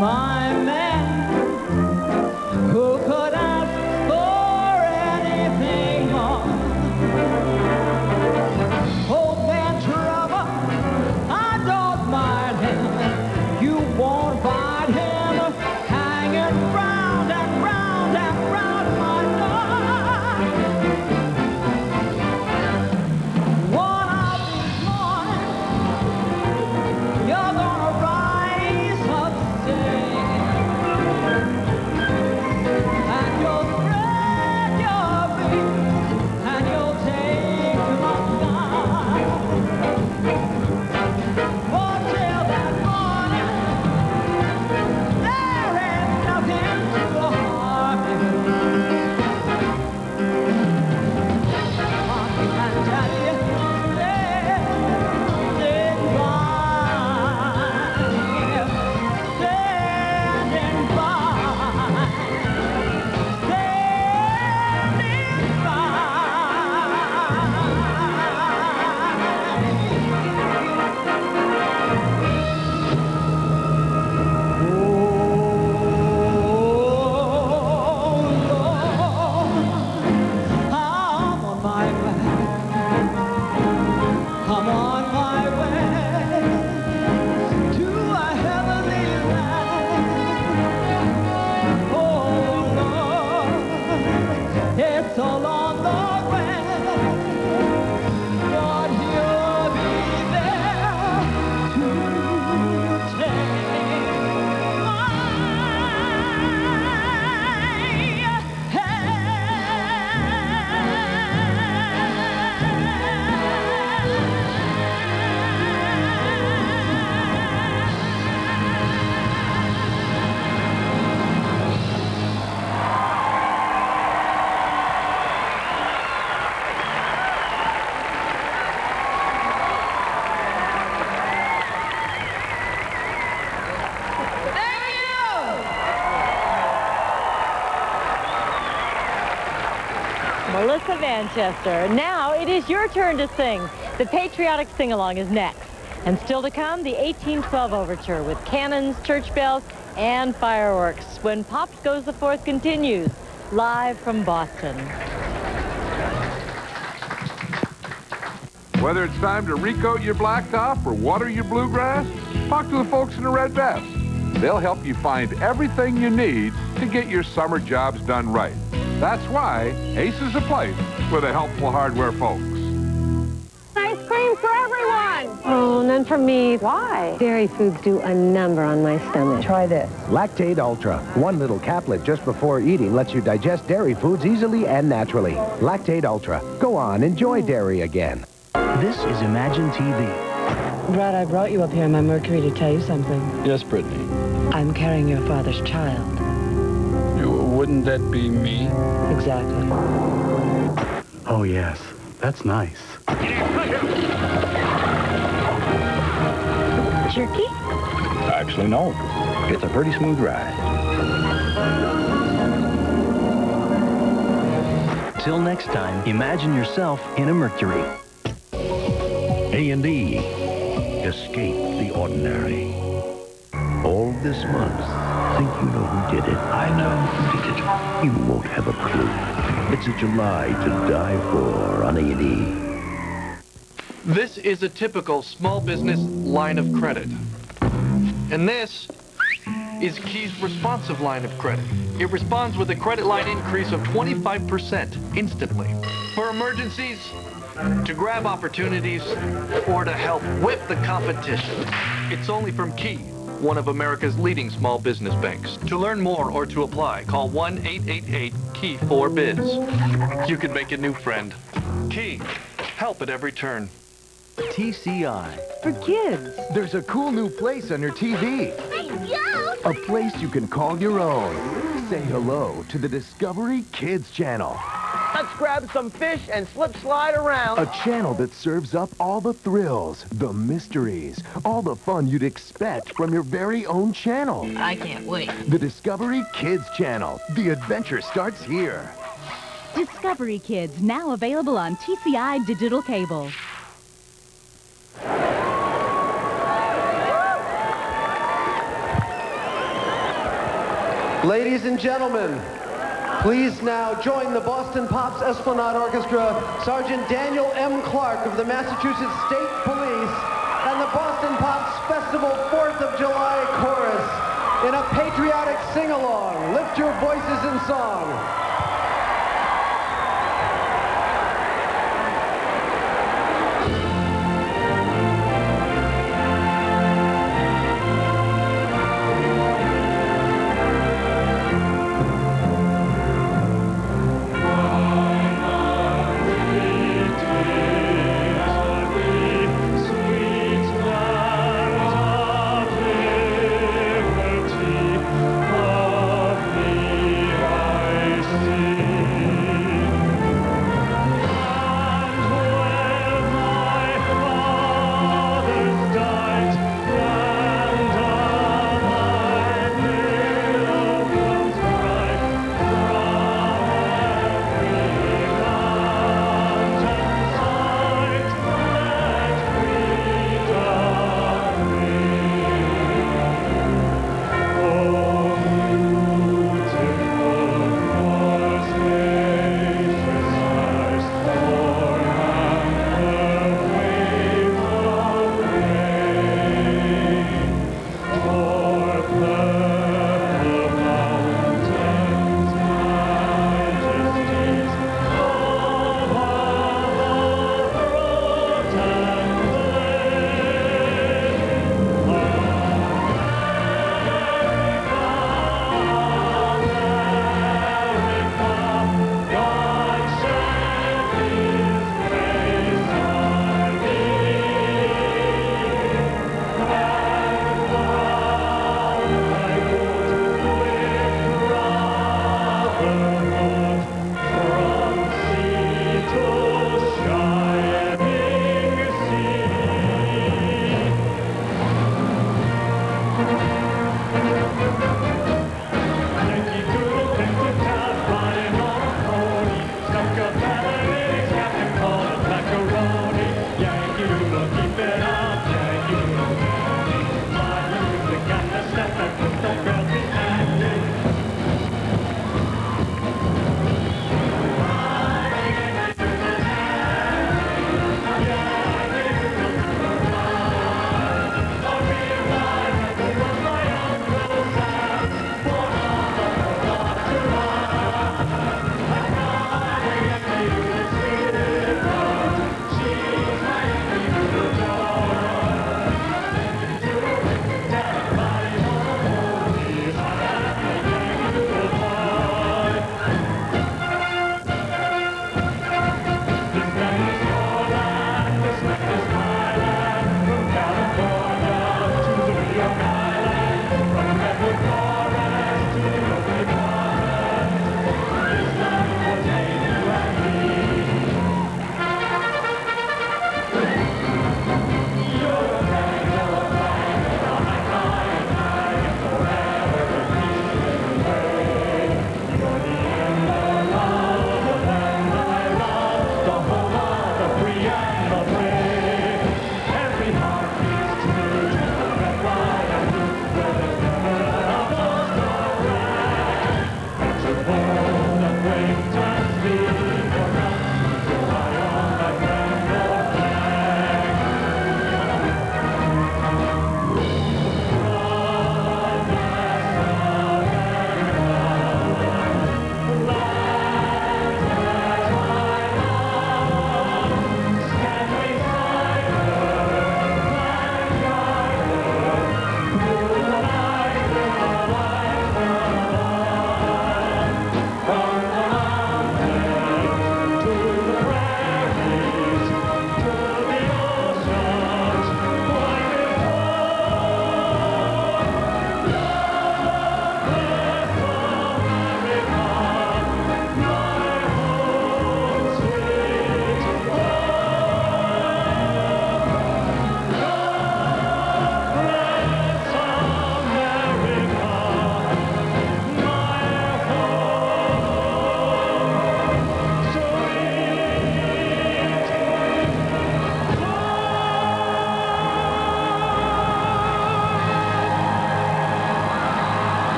my man, who could ask for anything more? Old man Trouble, I don't mind him. You won't find him hanging round and round and round my door. One of these mornings, you're gonna rise up singing, and you'll spread your wings, and you'll take my side. For till that morning, there ain't nothing to harm you. I can tell you, standing by, standing I'm on my way to a heavenly land. Oh Lord, it's a long, long way, but you'll be there to take my Melissa Manchester. Now it is your turn to sing. The patriotic sing-along is next. And still to come, the 1812 Overture with cannons, church bells, and fireworks. When Pops Goes the Fourth continues, live from Boston. Whether it's time to recoat your blacktop or water your bluegrass, talk to the folks in the red vest. They'll help you find everything you need to get your summer jobs done right. That's why Ace is a place for the helpful hardware folks. Ice cream for everyone! Oh, none for me. Why? Dairy foods do a number on my stomach. Try this. Lactate Ultra. One little caplet just before eating lets you digest dairy foods easily and naturally. Lactate Ultra. Go on, enjoy dairy again. This is Imagine TV. Brad, I brought you up here in my Mercury to tell you something. Yes, Brittany. I'm carrying your father's child. Wouldn't that be me? Exactly. Oh, yes. That's nice. Jerky? Actually, no. It's a pretty smooth ride. Till next time, imagine yourself in a Mercury. A&E. Escape the ordinary. All this month, think you know who did it? I know who did it. You won't have a clue. It's a July to die for on A&E. This is a typical small business line of credit. And this is Key's responsive line of credit. It responds with a credit line increase of 25% instantly. For emergencies, to grab opportunities, or to help whip the competition. It's only from Key, one of America's leading small business banks. To learn more or to apply, call 1-888-KEY-4-BIZ. You can make a new friend. Key, help at every turn. TCI. For kids. There's a cool new place on your TV. Hey, Joe! A place you can call your own. Say hello to the Discovery Kids channel. Let's grab some fish and slip slide around. A channel that serves up all the thrills, the mysteries, all the fun you'd expect from your very own channel. I can't wait. The Discovery Kids channel. The adventure starts here. Discovery Kids, now available on TCI Digital Cable. Ladies and gentlemen, please now join the Boston Pops Esplanade Orchestra, Sergeant Daniel M. Clark of the Massachusetts State Police, and the Boston Pops Festival 4th of July Chorus in a patriotic sing-along. Lift your voices in song.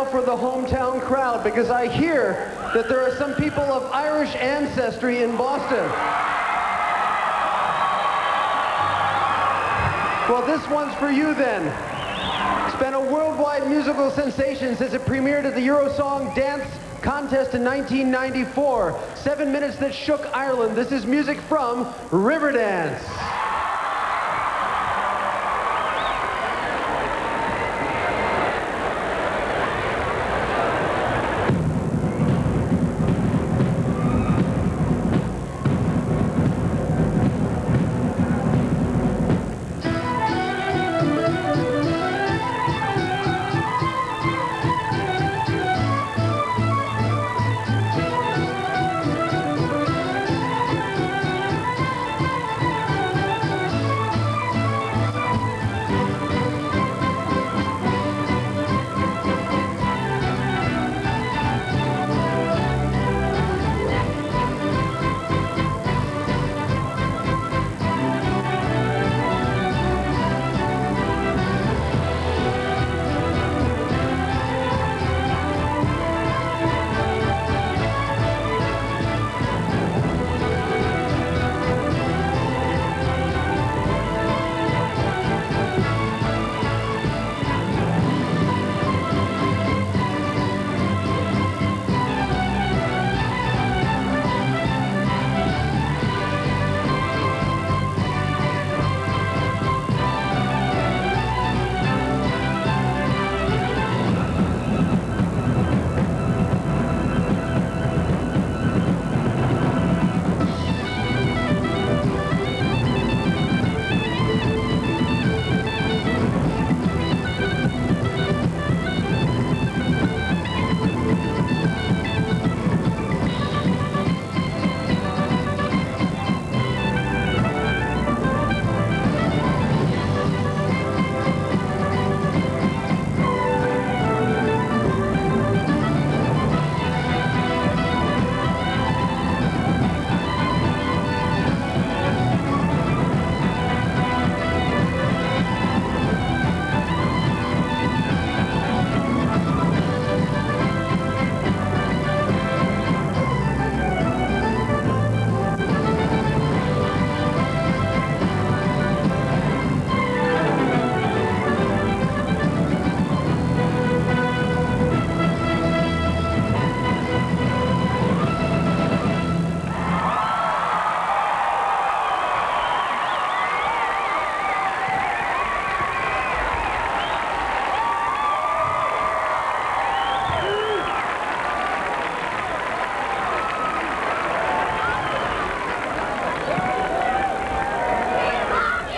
now for the hometown crowd, because I hear that there are some people of Irish ancestry in Boston. Well, this one's for you then. It's been a worldwide musical sensation since it premiered at the Eurosong Dance Contest in 1994. 7 minutes that shook Ireland. This is music from Riverdance.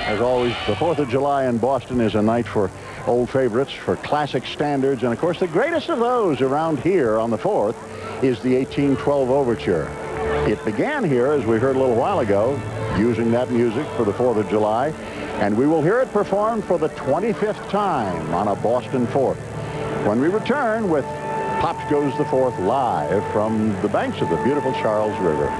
As always, the 4th of July in Boston is a night for old favorites, for classic standards, and of course the greatest of those around here on the 4th is the 1812 Overture. It began here, as we heard a little while ago, using that music for the 4th of July, and we will hear it performed for the 25th time on a Boston 4th. When we return with Pops Goes the 4th live from the banks of the beautiful Charles River.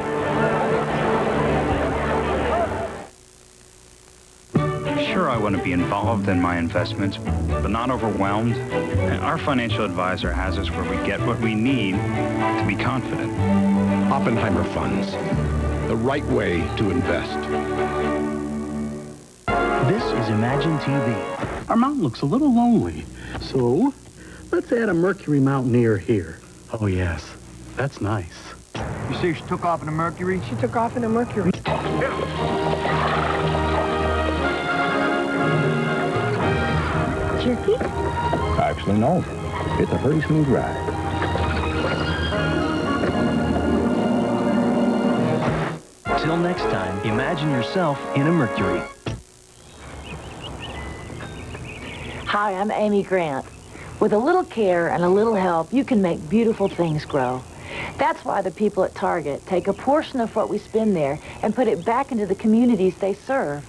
Sure, I want to be involved in my investments, but not overwhelmed. And our financial advisor has us where we get what we need to be confident. Oppenheimer Funds, the right way to invest. This is Imagine TV. Our mountain looks a little lonely, so let's add a Mercury Mountaineer here. Oh, yes. That's nice. You say she took off in a Mercury? She took off in a Mercury. Jerky? Actually, no. It's a pretty smooth ride. Till next time, imagine yourself in a Mercury. Hi, I'm Amy Grant. With a little care and a little help, you can make beautiful things grow. That's why the people at Target take a portion of what we spend there and put it back into the communities they serve.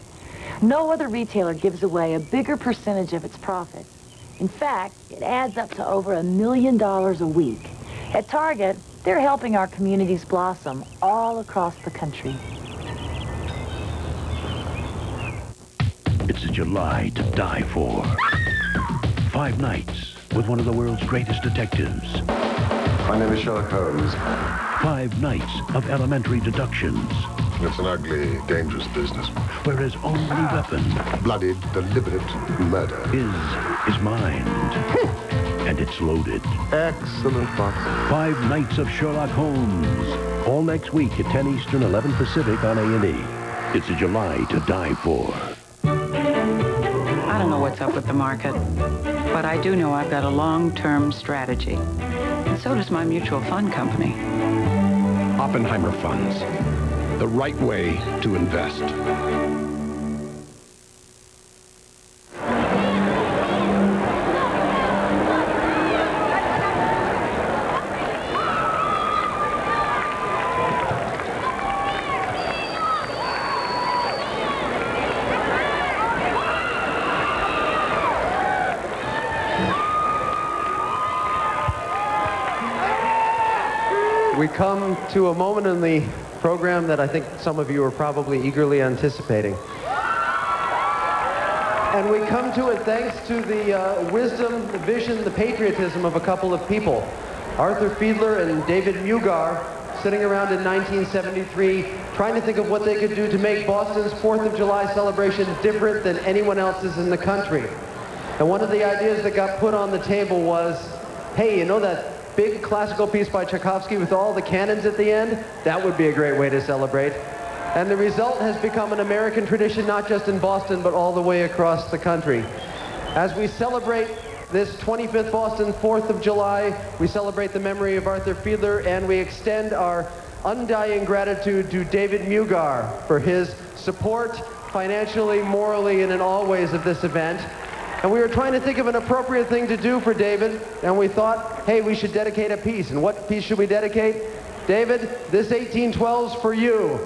No other retailer gives away a bigger percentage of its profit. In fact, it adds up to over $1 million a week. At Target, they're helping our communities blossom all across the country. It's a July to die for. 5 nights, with one of the world's greatest detectives. My name is Sherlock Holmes. 5 nights of elementary deductions. It's an ugly, dangerous business. Where his only weapon... bloody, deliberate murder. ...is mind. And it's loaded. Excellent, Watson. 5 nights of Sherlock Holmes. All next week at 10 Eastern, 11 Pacific on A&E. It's a July to die for. I don't know what's up with the market, but I do know I've got a long-term strategy. And so does my mutual fund company. Oppenheimer Funds. The right way to invest. We come to a moment in the program that I think some of you are probably eagerly anticipating. And we come to it thanks to the wisdom, the vision, the patriotism of a couple of people. Arthur Fiedler and David Mugar, sitting around in 1973, trying to think of what they could do to make Boston's 4th of July celebration different than anyone else's in the country. And one of the ideas that got put on the table was, hey, you know that big classical piece by Tchaikovsky with all the cannons at the end? That would be a great way to celebrate. And the result has become an American tradition, not just in Boston, but all the way across the country. As we celebrate this 25th Boston 4th of July, we celebrate the memory of Arthur Fiedler, and we extend our undying gratitude to David Mugar for his support financially, morally, and in all ways of this event. And we were trying to think of an appropriate thing to do for David, and we thought, hey, we should dedicate a piece. And what piece should we dedicate? David, this 1812's for you.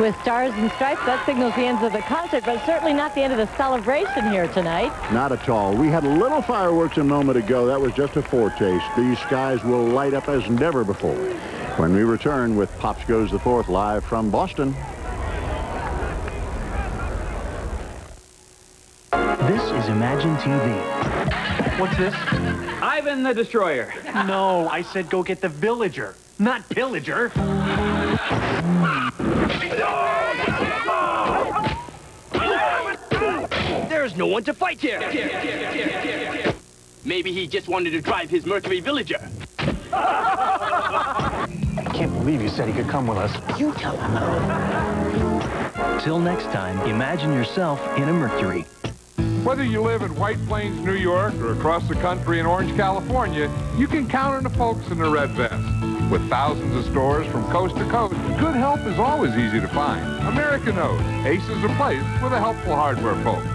With Stars and Stripes, that signals the end of the concert, but certainly not the end of the celebration here tonight. Not at all. We had a little fireworks a moment ago. That was just a foretaste. These skies will light up as never before when we return with Pops Goes the Fourth live from Boston. This is Imagine TV. What's this? Ivan the Destroyer. No, I said go get the villager, not pillager. There's no one to fight here. Maybe he just wanted to drive his Mercury Villager. I can't believe you said he could come with us. You tell him. Till next time, imagine yourself in a Mercury. Whether you live in White Plains, New York, or across the country in Orange, California, you can count on the folks in the red vest. With thousands of stores from coast to coast, good help is always easy to find. America knows Ace is a place with a helpful hardware folks.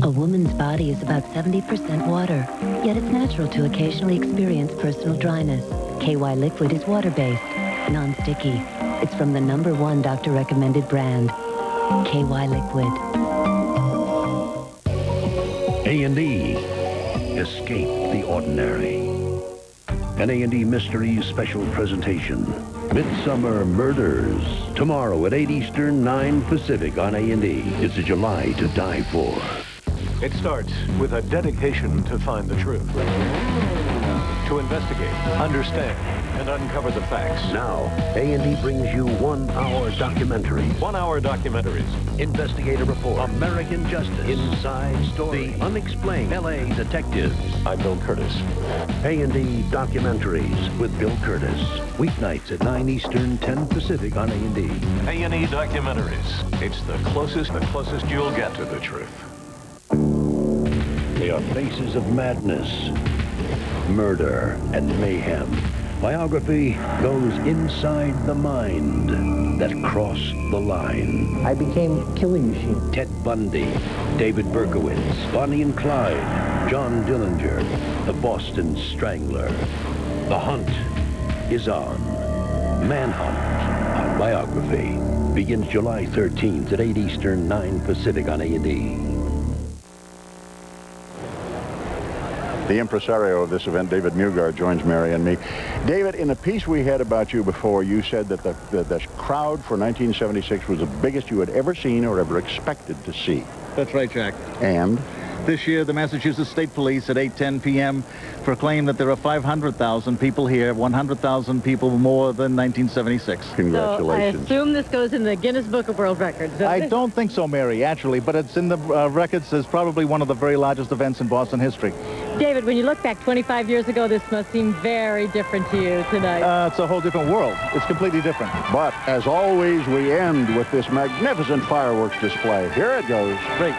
A woman's body is about 70% water, yet it's natural to occasionally experience personal dryness. KY Liquid is water-based, non-sticky. It's from the #1 doctor-recommended brand, KY Liquid. A&E. Escape the ordinary. An A&E Mysteries special presentation. Midsummer Murders. Tomorrow at 8 Eastern, 9 Pacific on A&E. It's a July to die for. It starts with a dedication to find the truth. To investigate, understand, and uncover the facts. Now, A&E brings you 1-hour documentaries. 1-hour documentaries. Investigative report. American Justice. Inside Story. The Unexplained. L.A. Detectives. I'm Bill Curtis. A&E Documentaries with Bill Curtis. Weeknights at 9 Eastern, 10 Pacific on A&E. A&E Documentaries. It's the closest you'll get to the truth. They are faces of madness, murder, and mayhem. Biography goes inside the mind that crossed the line. I became a killing machine. Ted Bundy, David Berkowitz, Bonnie and Clyde, John Dillinger, the Boston Strangler. The hunt is on. Manhunt on Biography. Begins July 13th at 8 Eastern, 9 Pacific on A&E. The impresario of this event, David Mugard, joins Mary and me. David, in a piece we had about you before, you said that the crowd for 1976 was the biggest you had ever seen or ever expected to see. That's right, Jack. And? This year, the Massachusetts State Police at 8:10 p.m. proclaimed that there are 500,000 people here, 100,000 people more than 1976. Congratulations. So I assume this goes in the Guinness Book of World Records. I don't think so, Mary, actually, but it's in the records as probably one of the very largest events in Boston history. David, when you look back 25 years ago, this must seem very different to you tonight. It's a whole different world. It's completely different. But, as always, we end with this magnificent fireworks display. Here it goes. Great.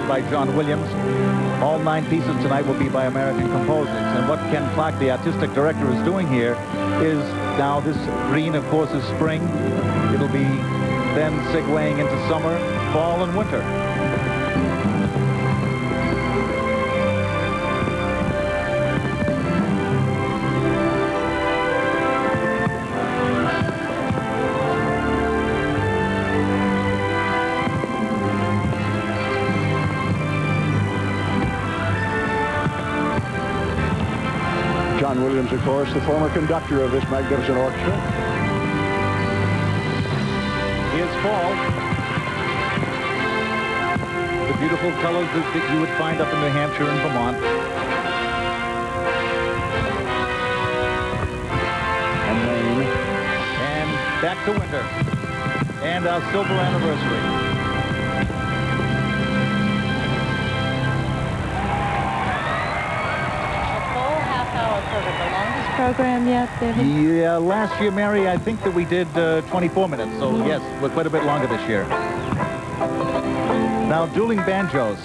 by John Williams. All 9 pieces tonight will be by American composers. And what Ken Clark, the artistic director, is doing here is now this green, of course, is spring. It'll be then segueing into summer, fall, and winter. John Williams, of course, the former conductor of this magnificent orchestra. Here's fall. The beautiful colors that you would find up in New Hampshire and Vermont. And rain. And back to winter. And our silver anniversary. The longest program yet, David? Yeah, last year, Mary, I think that we did 24 minutes. So, yes, we're quite a bit longer this year. Now, dueling banjos.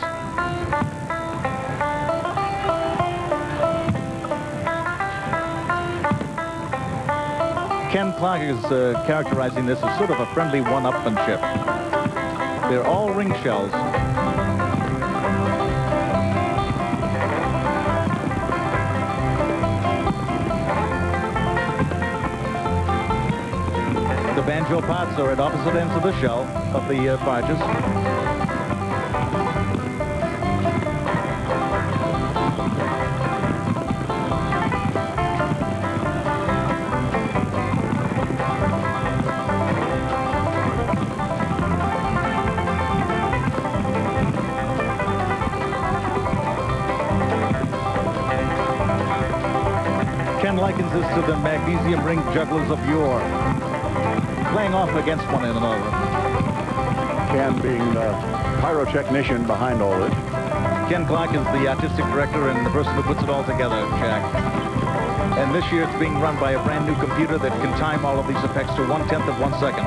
Ken Clark is characterizing this as sort of a friendly one-upmanship. They're all ring shells. The banjo parts are at opposite ends of the shell of the barges. Ken likens this to the magnesium ring jugglers of yore, playing off against one another. Ken being the pyrotechnician behind all this. Ken Clark is the artistic director and the person who puts it all together, Jack. And this year it's being run by a brand new computer that can time all of these effects to 1/10 of 1 second.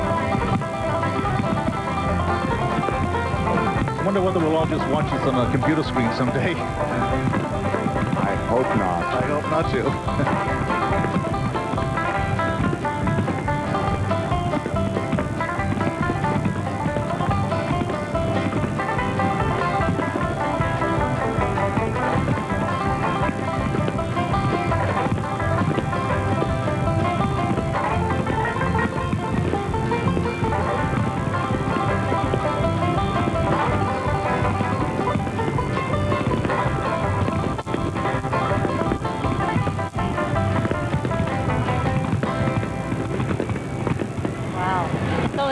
I wonder whether we'll all just watch this on a computer screen someday. I hope not. I hope not too.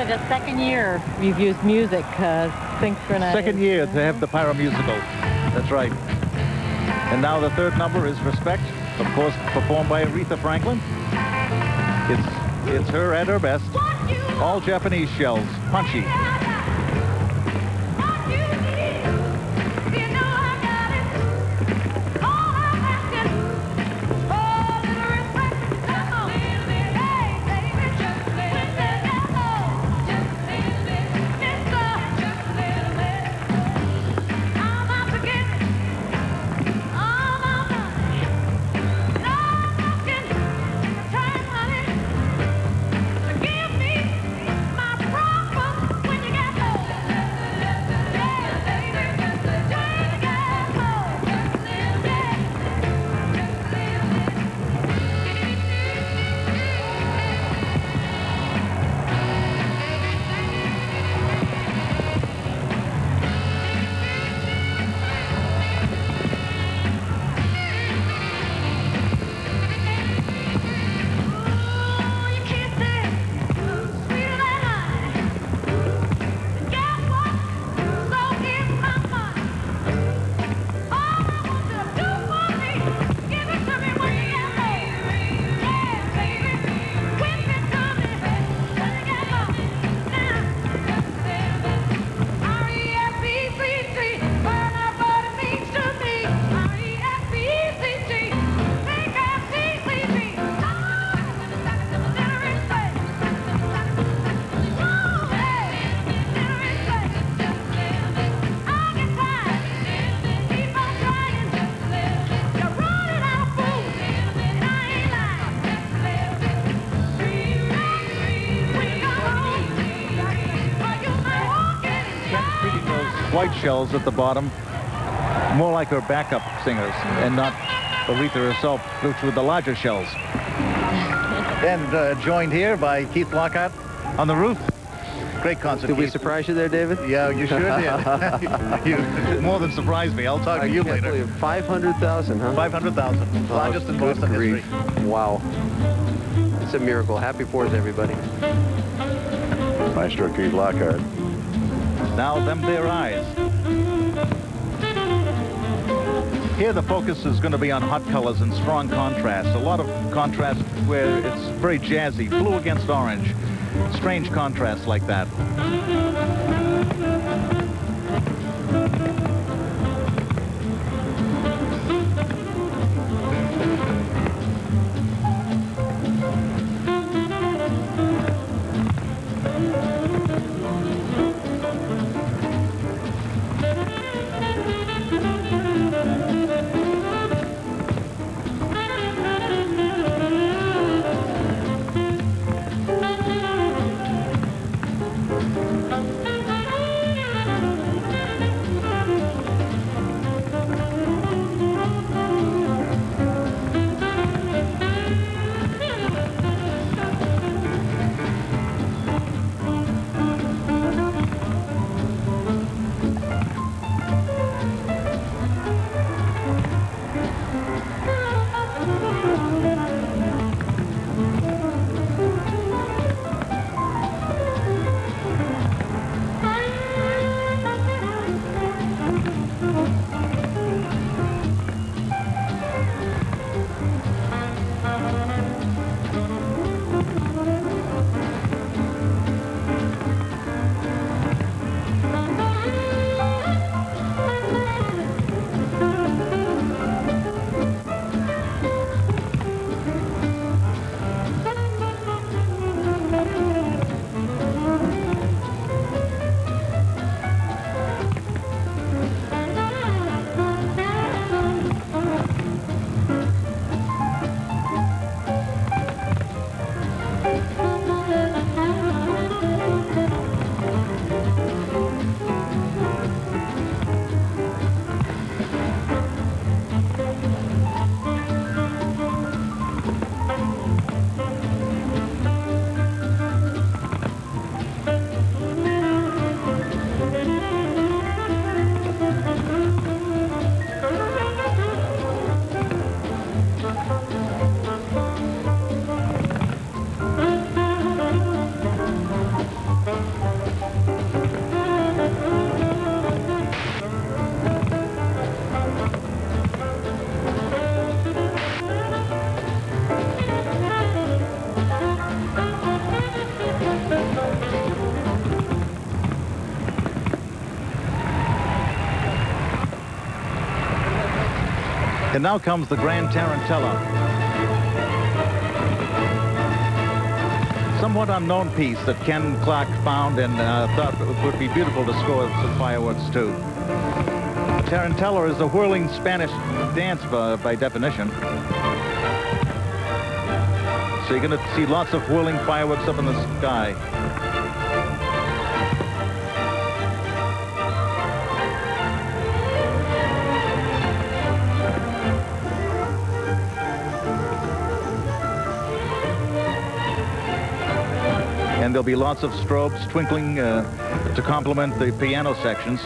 The second year you've used music synchronized. Second year to have the pyro musical. That's right. And now the third number is Respect, of course, performed by Aretha Franklin. It's her at her best. All Japanese shells, punchy. white shells at the bottom, more like her backup singers, and not Aretha herself, which with the larger shells. And joined here by Keith Lockhart on the roof. Great concert. Did we surprise you there, David? Yeah, you sure did. You more than surprised me. I'll talk to you later. 500,000, huh? 500,000. Largest in Boston history. Wow. It's a miracle. Happy 4th, everybody. Maestro Keith Lockhart. Now them their eyes. Here the focus is going to be on hot colors and strong contrast. A lot of contrast where it's very jazzy. Blue against orange. Strange contrast like that. And now comes the Grand Tarantella. Somewhat unknown piece that Ken Clark found and thought it would be beautiful to score some fireworks too. Tarantella is a whirling Spanish dance by definition. So you're going to see lots of whirling fireworks up in the sky. And there'll be lots of strobes twinkling to complement the piano sections.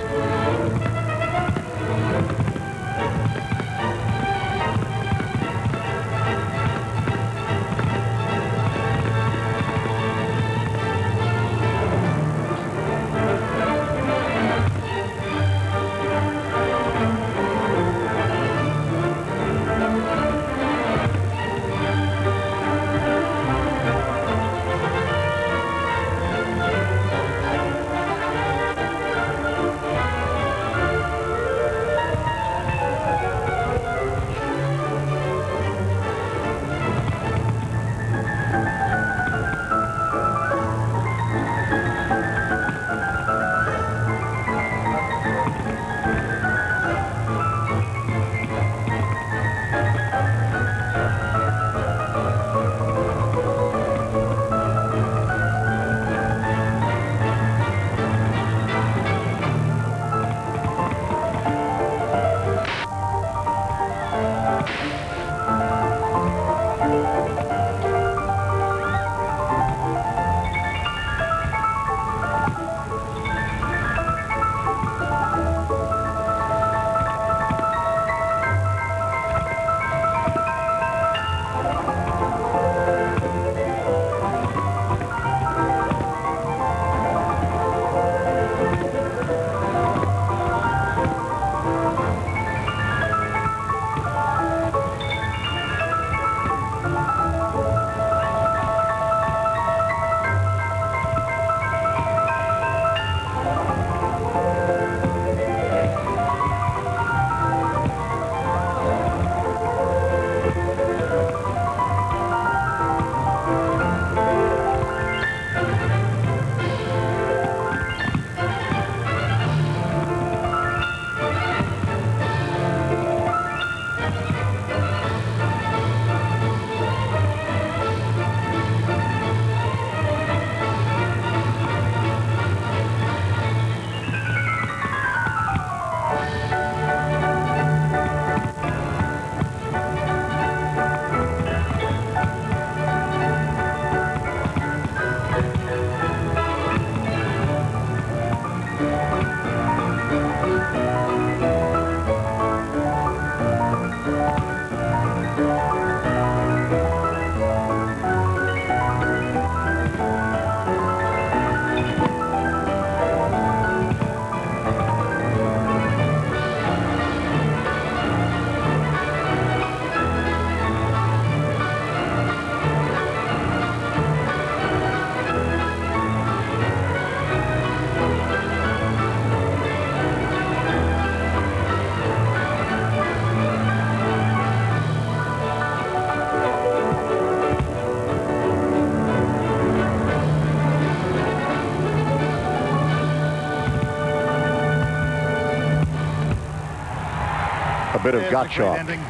bit of There's the Gottschalk. great ending.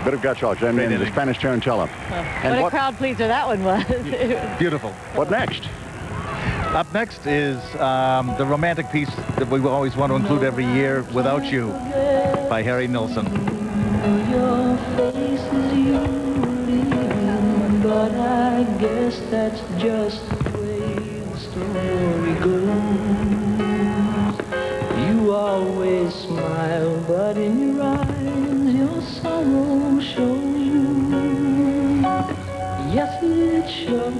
Bit of Gottschalk and the ending. Spanish tarantella. What a crowd pleaser that one was. Beautiful. What next? Up next is the romantic piece that we always want to include every year, Without You, by Harry Nilsson. Your face is you leaving, but I guess that's just the way the story goes. You always smile, but in your eyes your sorrow shows. Yes, it shows.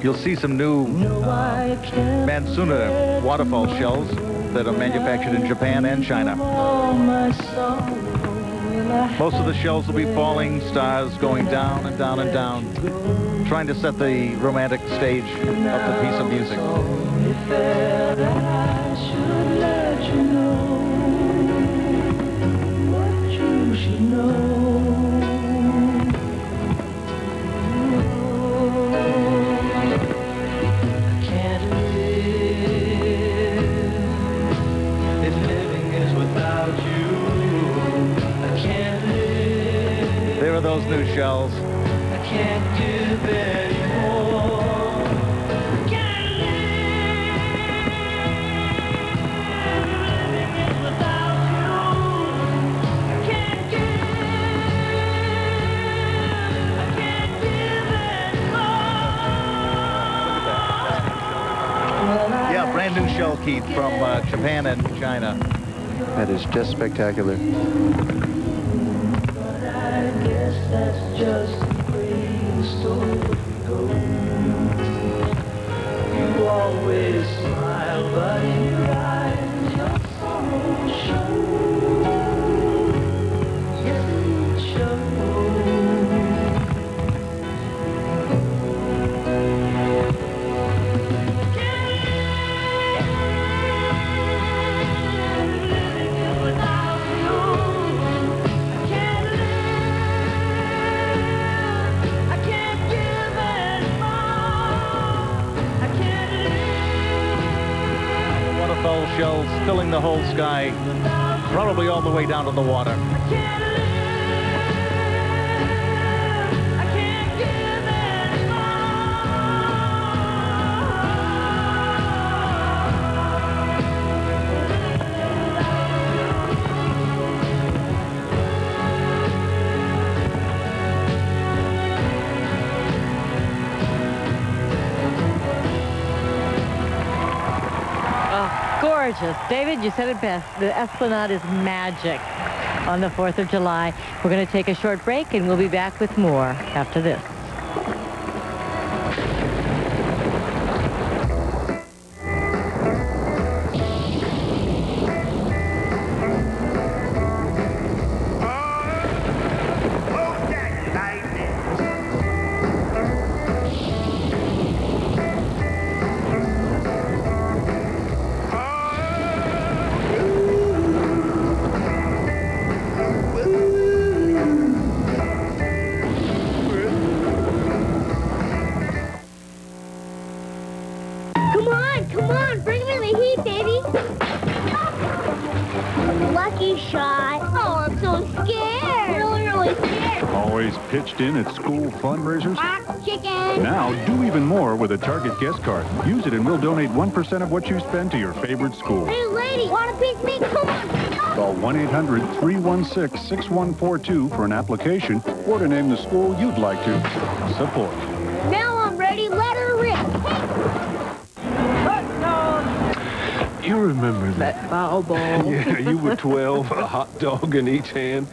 You'll see some new Mansuna waterfall shells that are manufactured in Japan and China. Most of the shells will be falling stars going down and down and down, trying to set the romantic stage of the piece of music. There are those new shells. I can't give anymore. I can't live without you. I can't give anymore. Yeah, brand new shell, Keith, from Japan and China. That is just spectacular. That's just the way the story goes. You always smile, but in your eyes your sorrow shows. Yes, it Shells filling the whole sky, probably all the way down to the water. Gorgeous. David, you said it best. The Esplanade is magic on the 4th of July. We're going to take a short break, and we'll be back with more after this. Come on, bring me the heat, baby. Lucky shot. Oh, I'm so scared. Really scared. Always pitched in at school fundraisers? Chicken. Now, do even more with a Target guest card. Use it and we'll donate 1% of what you spend to your favorite school. Hey, lady, want a piece of me? Come on. Call 1-800-316-6142 for an application or to name the school you'd like to support. Now I'm ready. Let her rip. You remember that? Foul ball. Yeah, you were 12, a hot dog in each hand.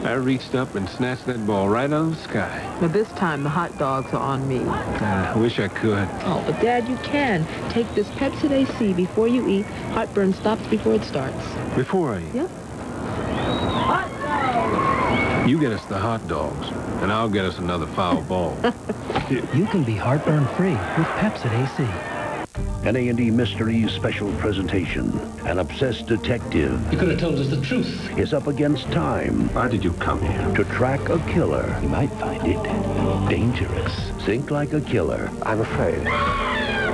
I reached up and snatched that ball right out of the sky. But this time, the hot dogs are on me. I wish I could. Oh, but Dad, you can. Take this Pepsid AC before you eat. Heartburn stops before it starts. Before I eat? Yep. Hot dog. You get us the hot dogs, and I'll get us another foul ball. You can be heartburn-free with Pepsid AC. An A&E Mysteries special presentation. An obsessed detective. You could have told us the truth. Is up against time. Why did you come here? To track a killer. You might find it dangerous. Think like a killer. I'm afraid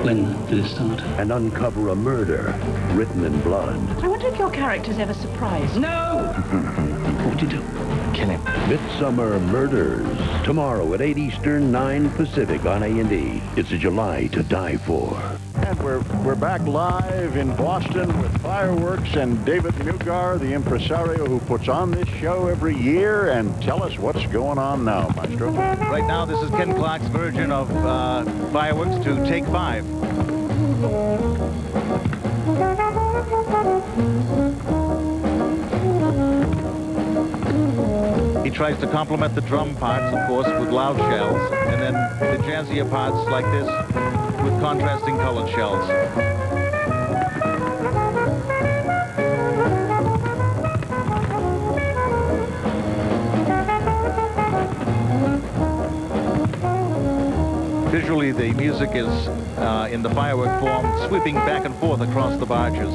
When did it start? And uncover a murder written in blood. I wonder if your character's ever surprised. No! What would you do? Kill him. Midsummer Murders. Tomorrow at 8 Eastern, 9 Pacific on A&E. It's a July to die for. And we're back live in Boston with fireworks and David Mugar, the impresario who puts on this show every year. And tell us what's going on now, Maestro. Right now, this is Ken Clark's version of fireworks to Take 5. He tries to complement the drum parts, of course, with loud shells, and then the jazzier parts like this with contrasting colored shells. Visually, the music is in the firework form, sweeping back and forth across the barges.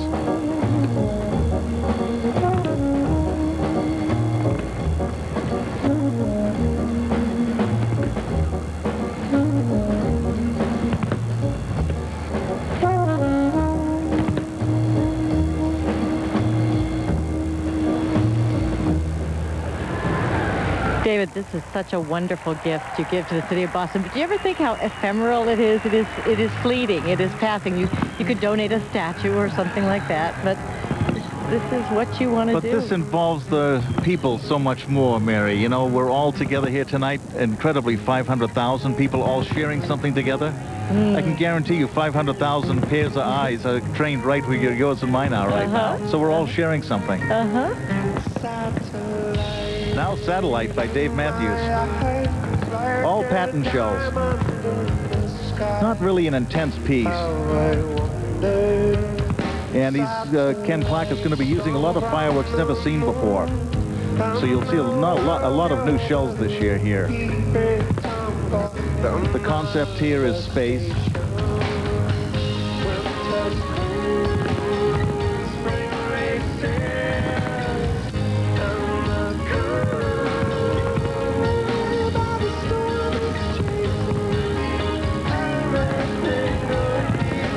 David, this is such a wonderful gift you give to the city of Boston. But do you ever think how ephemeral it is? It is fleeting. It is passing. You could donate a statue or something like that, but this is what you want to do. But this involves the people so much more, Mary. You know, we're all together here tonight, incredibly 500,000 people all sharing something together. I can guarantee you 500,000 pairs of eyes are trained right where yours and mine are right now. So we're all sharing something. Now Satellite by Dave Matthews. All patent shells. Not really an intense piece. And Ken Clark is going to be using a lot of fireworks never seen before. So you'll see a lot of new shells this year here. The concept here is space.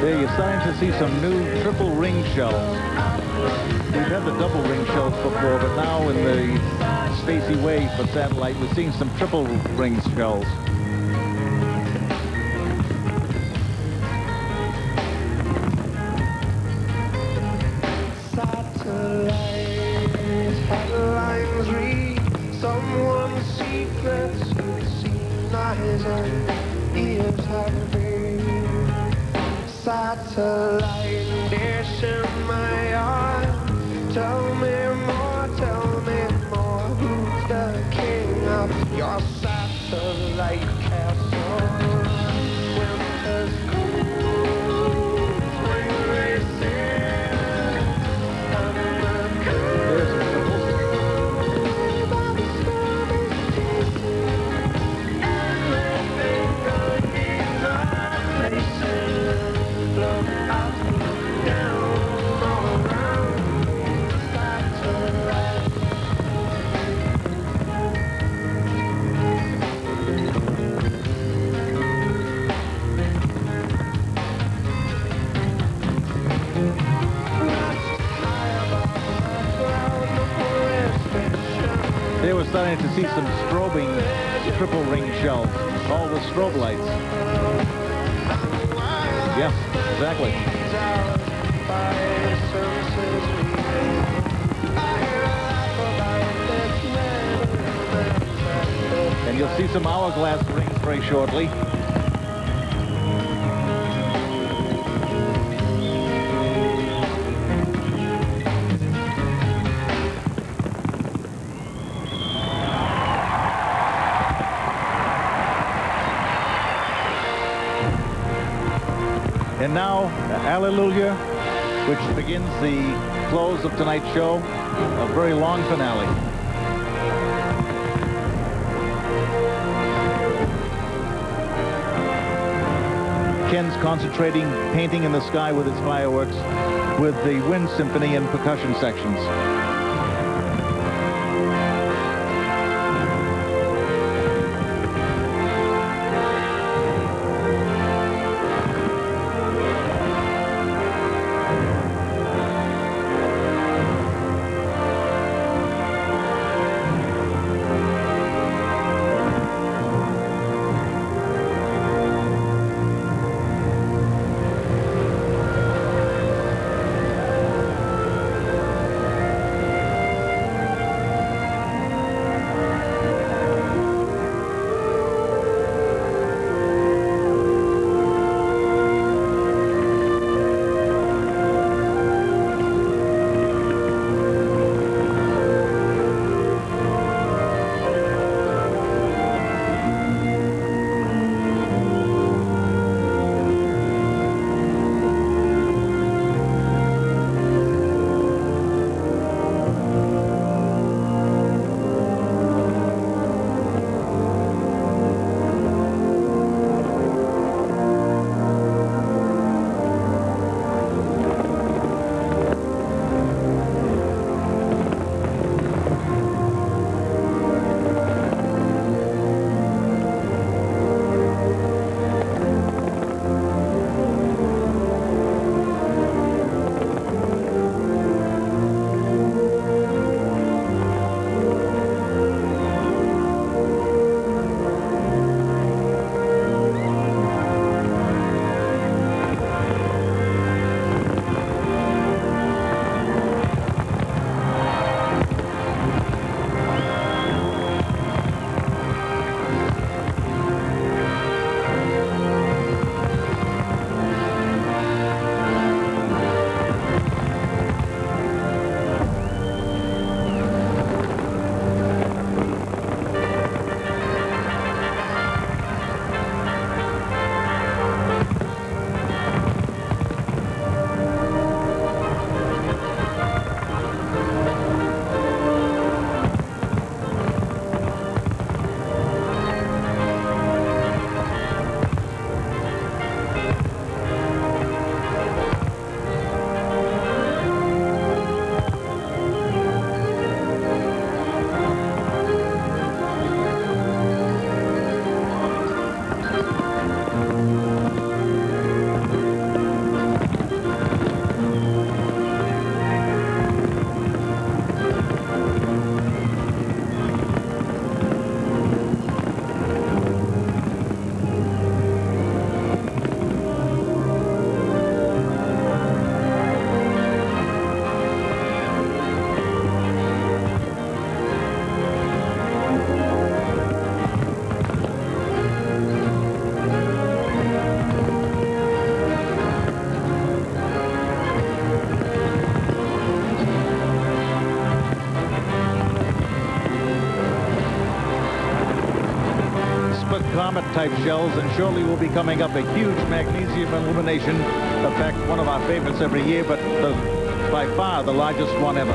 There you're starting to see some new triple ring shells. We've had the double ring shells before, but now in the Spacey way for Satellite, we're seeing some triple ring shells. Headlines read someone's secrets unseen eyes and ears have heard. Satellite dish in my heart. Tell me more. Who's the king of your satellite castle? Winter's cold, spring racing, and the cool by the storm is chasing. Everything good needs a place. Look up, look down, all around. Satellite. They were starting to see some strobing triple ring shells, all with strobe lights. Yes, exactly. And you'll see some hourglass rings very shortly. And now, Hallelujah, which begins the close of tonight's show, a very long finale. Ken's concentrating, painting in the sky with his fireworks, with the wind symphony and percussion sections. super comet-type shells, and shortly will be coming up a huge magnesium illumination. In fact, one of our favorites every year, but by far the largest one ever.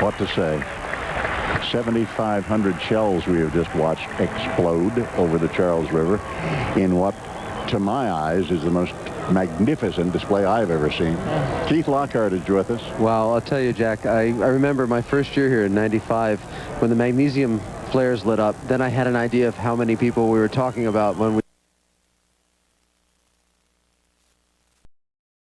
What to say? 7,500 shells we have just watched explode over the Charles River in what, to my eyes, is the most magnificent display I've ever seen. Keith Lockhart is with us. Well, I'll tell you, Jack, I remember my first year here in '95 when the magnesium flares lit up. Then I had an idea of how many people we were talking about when we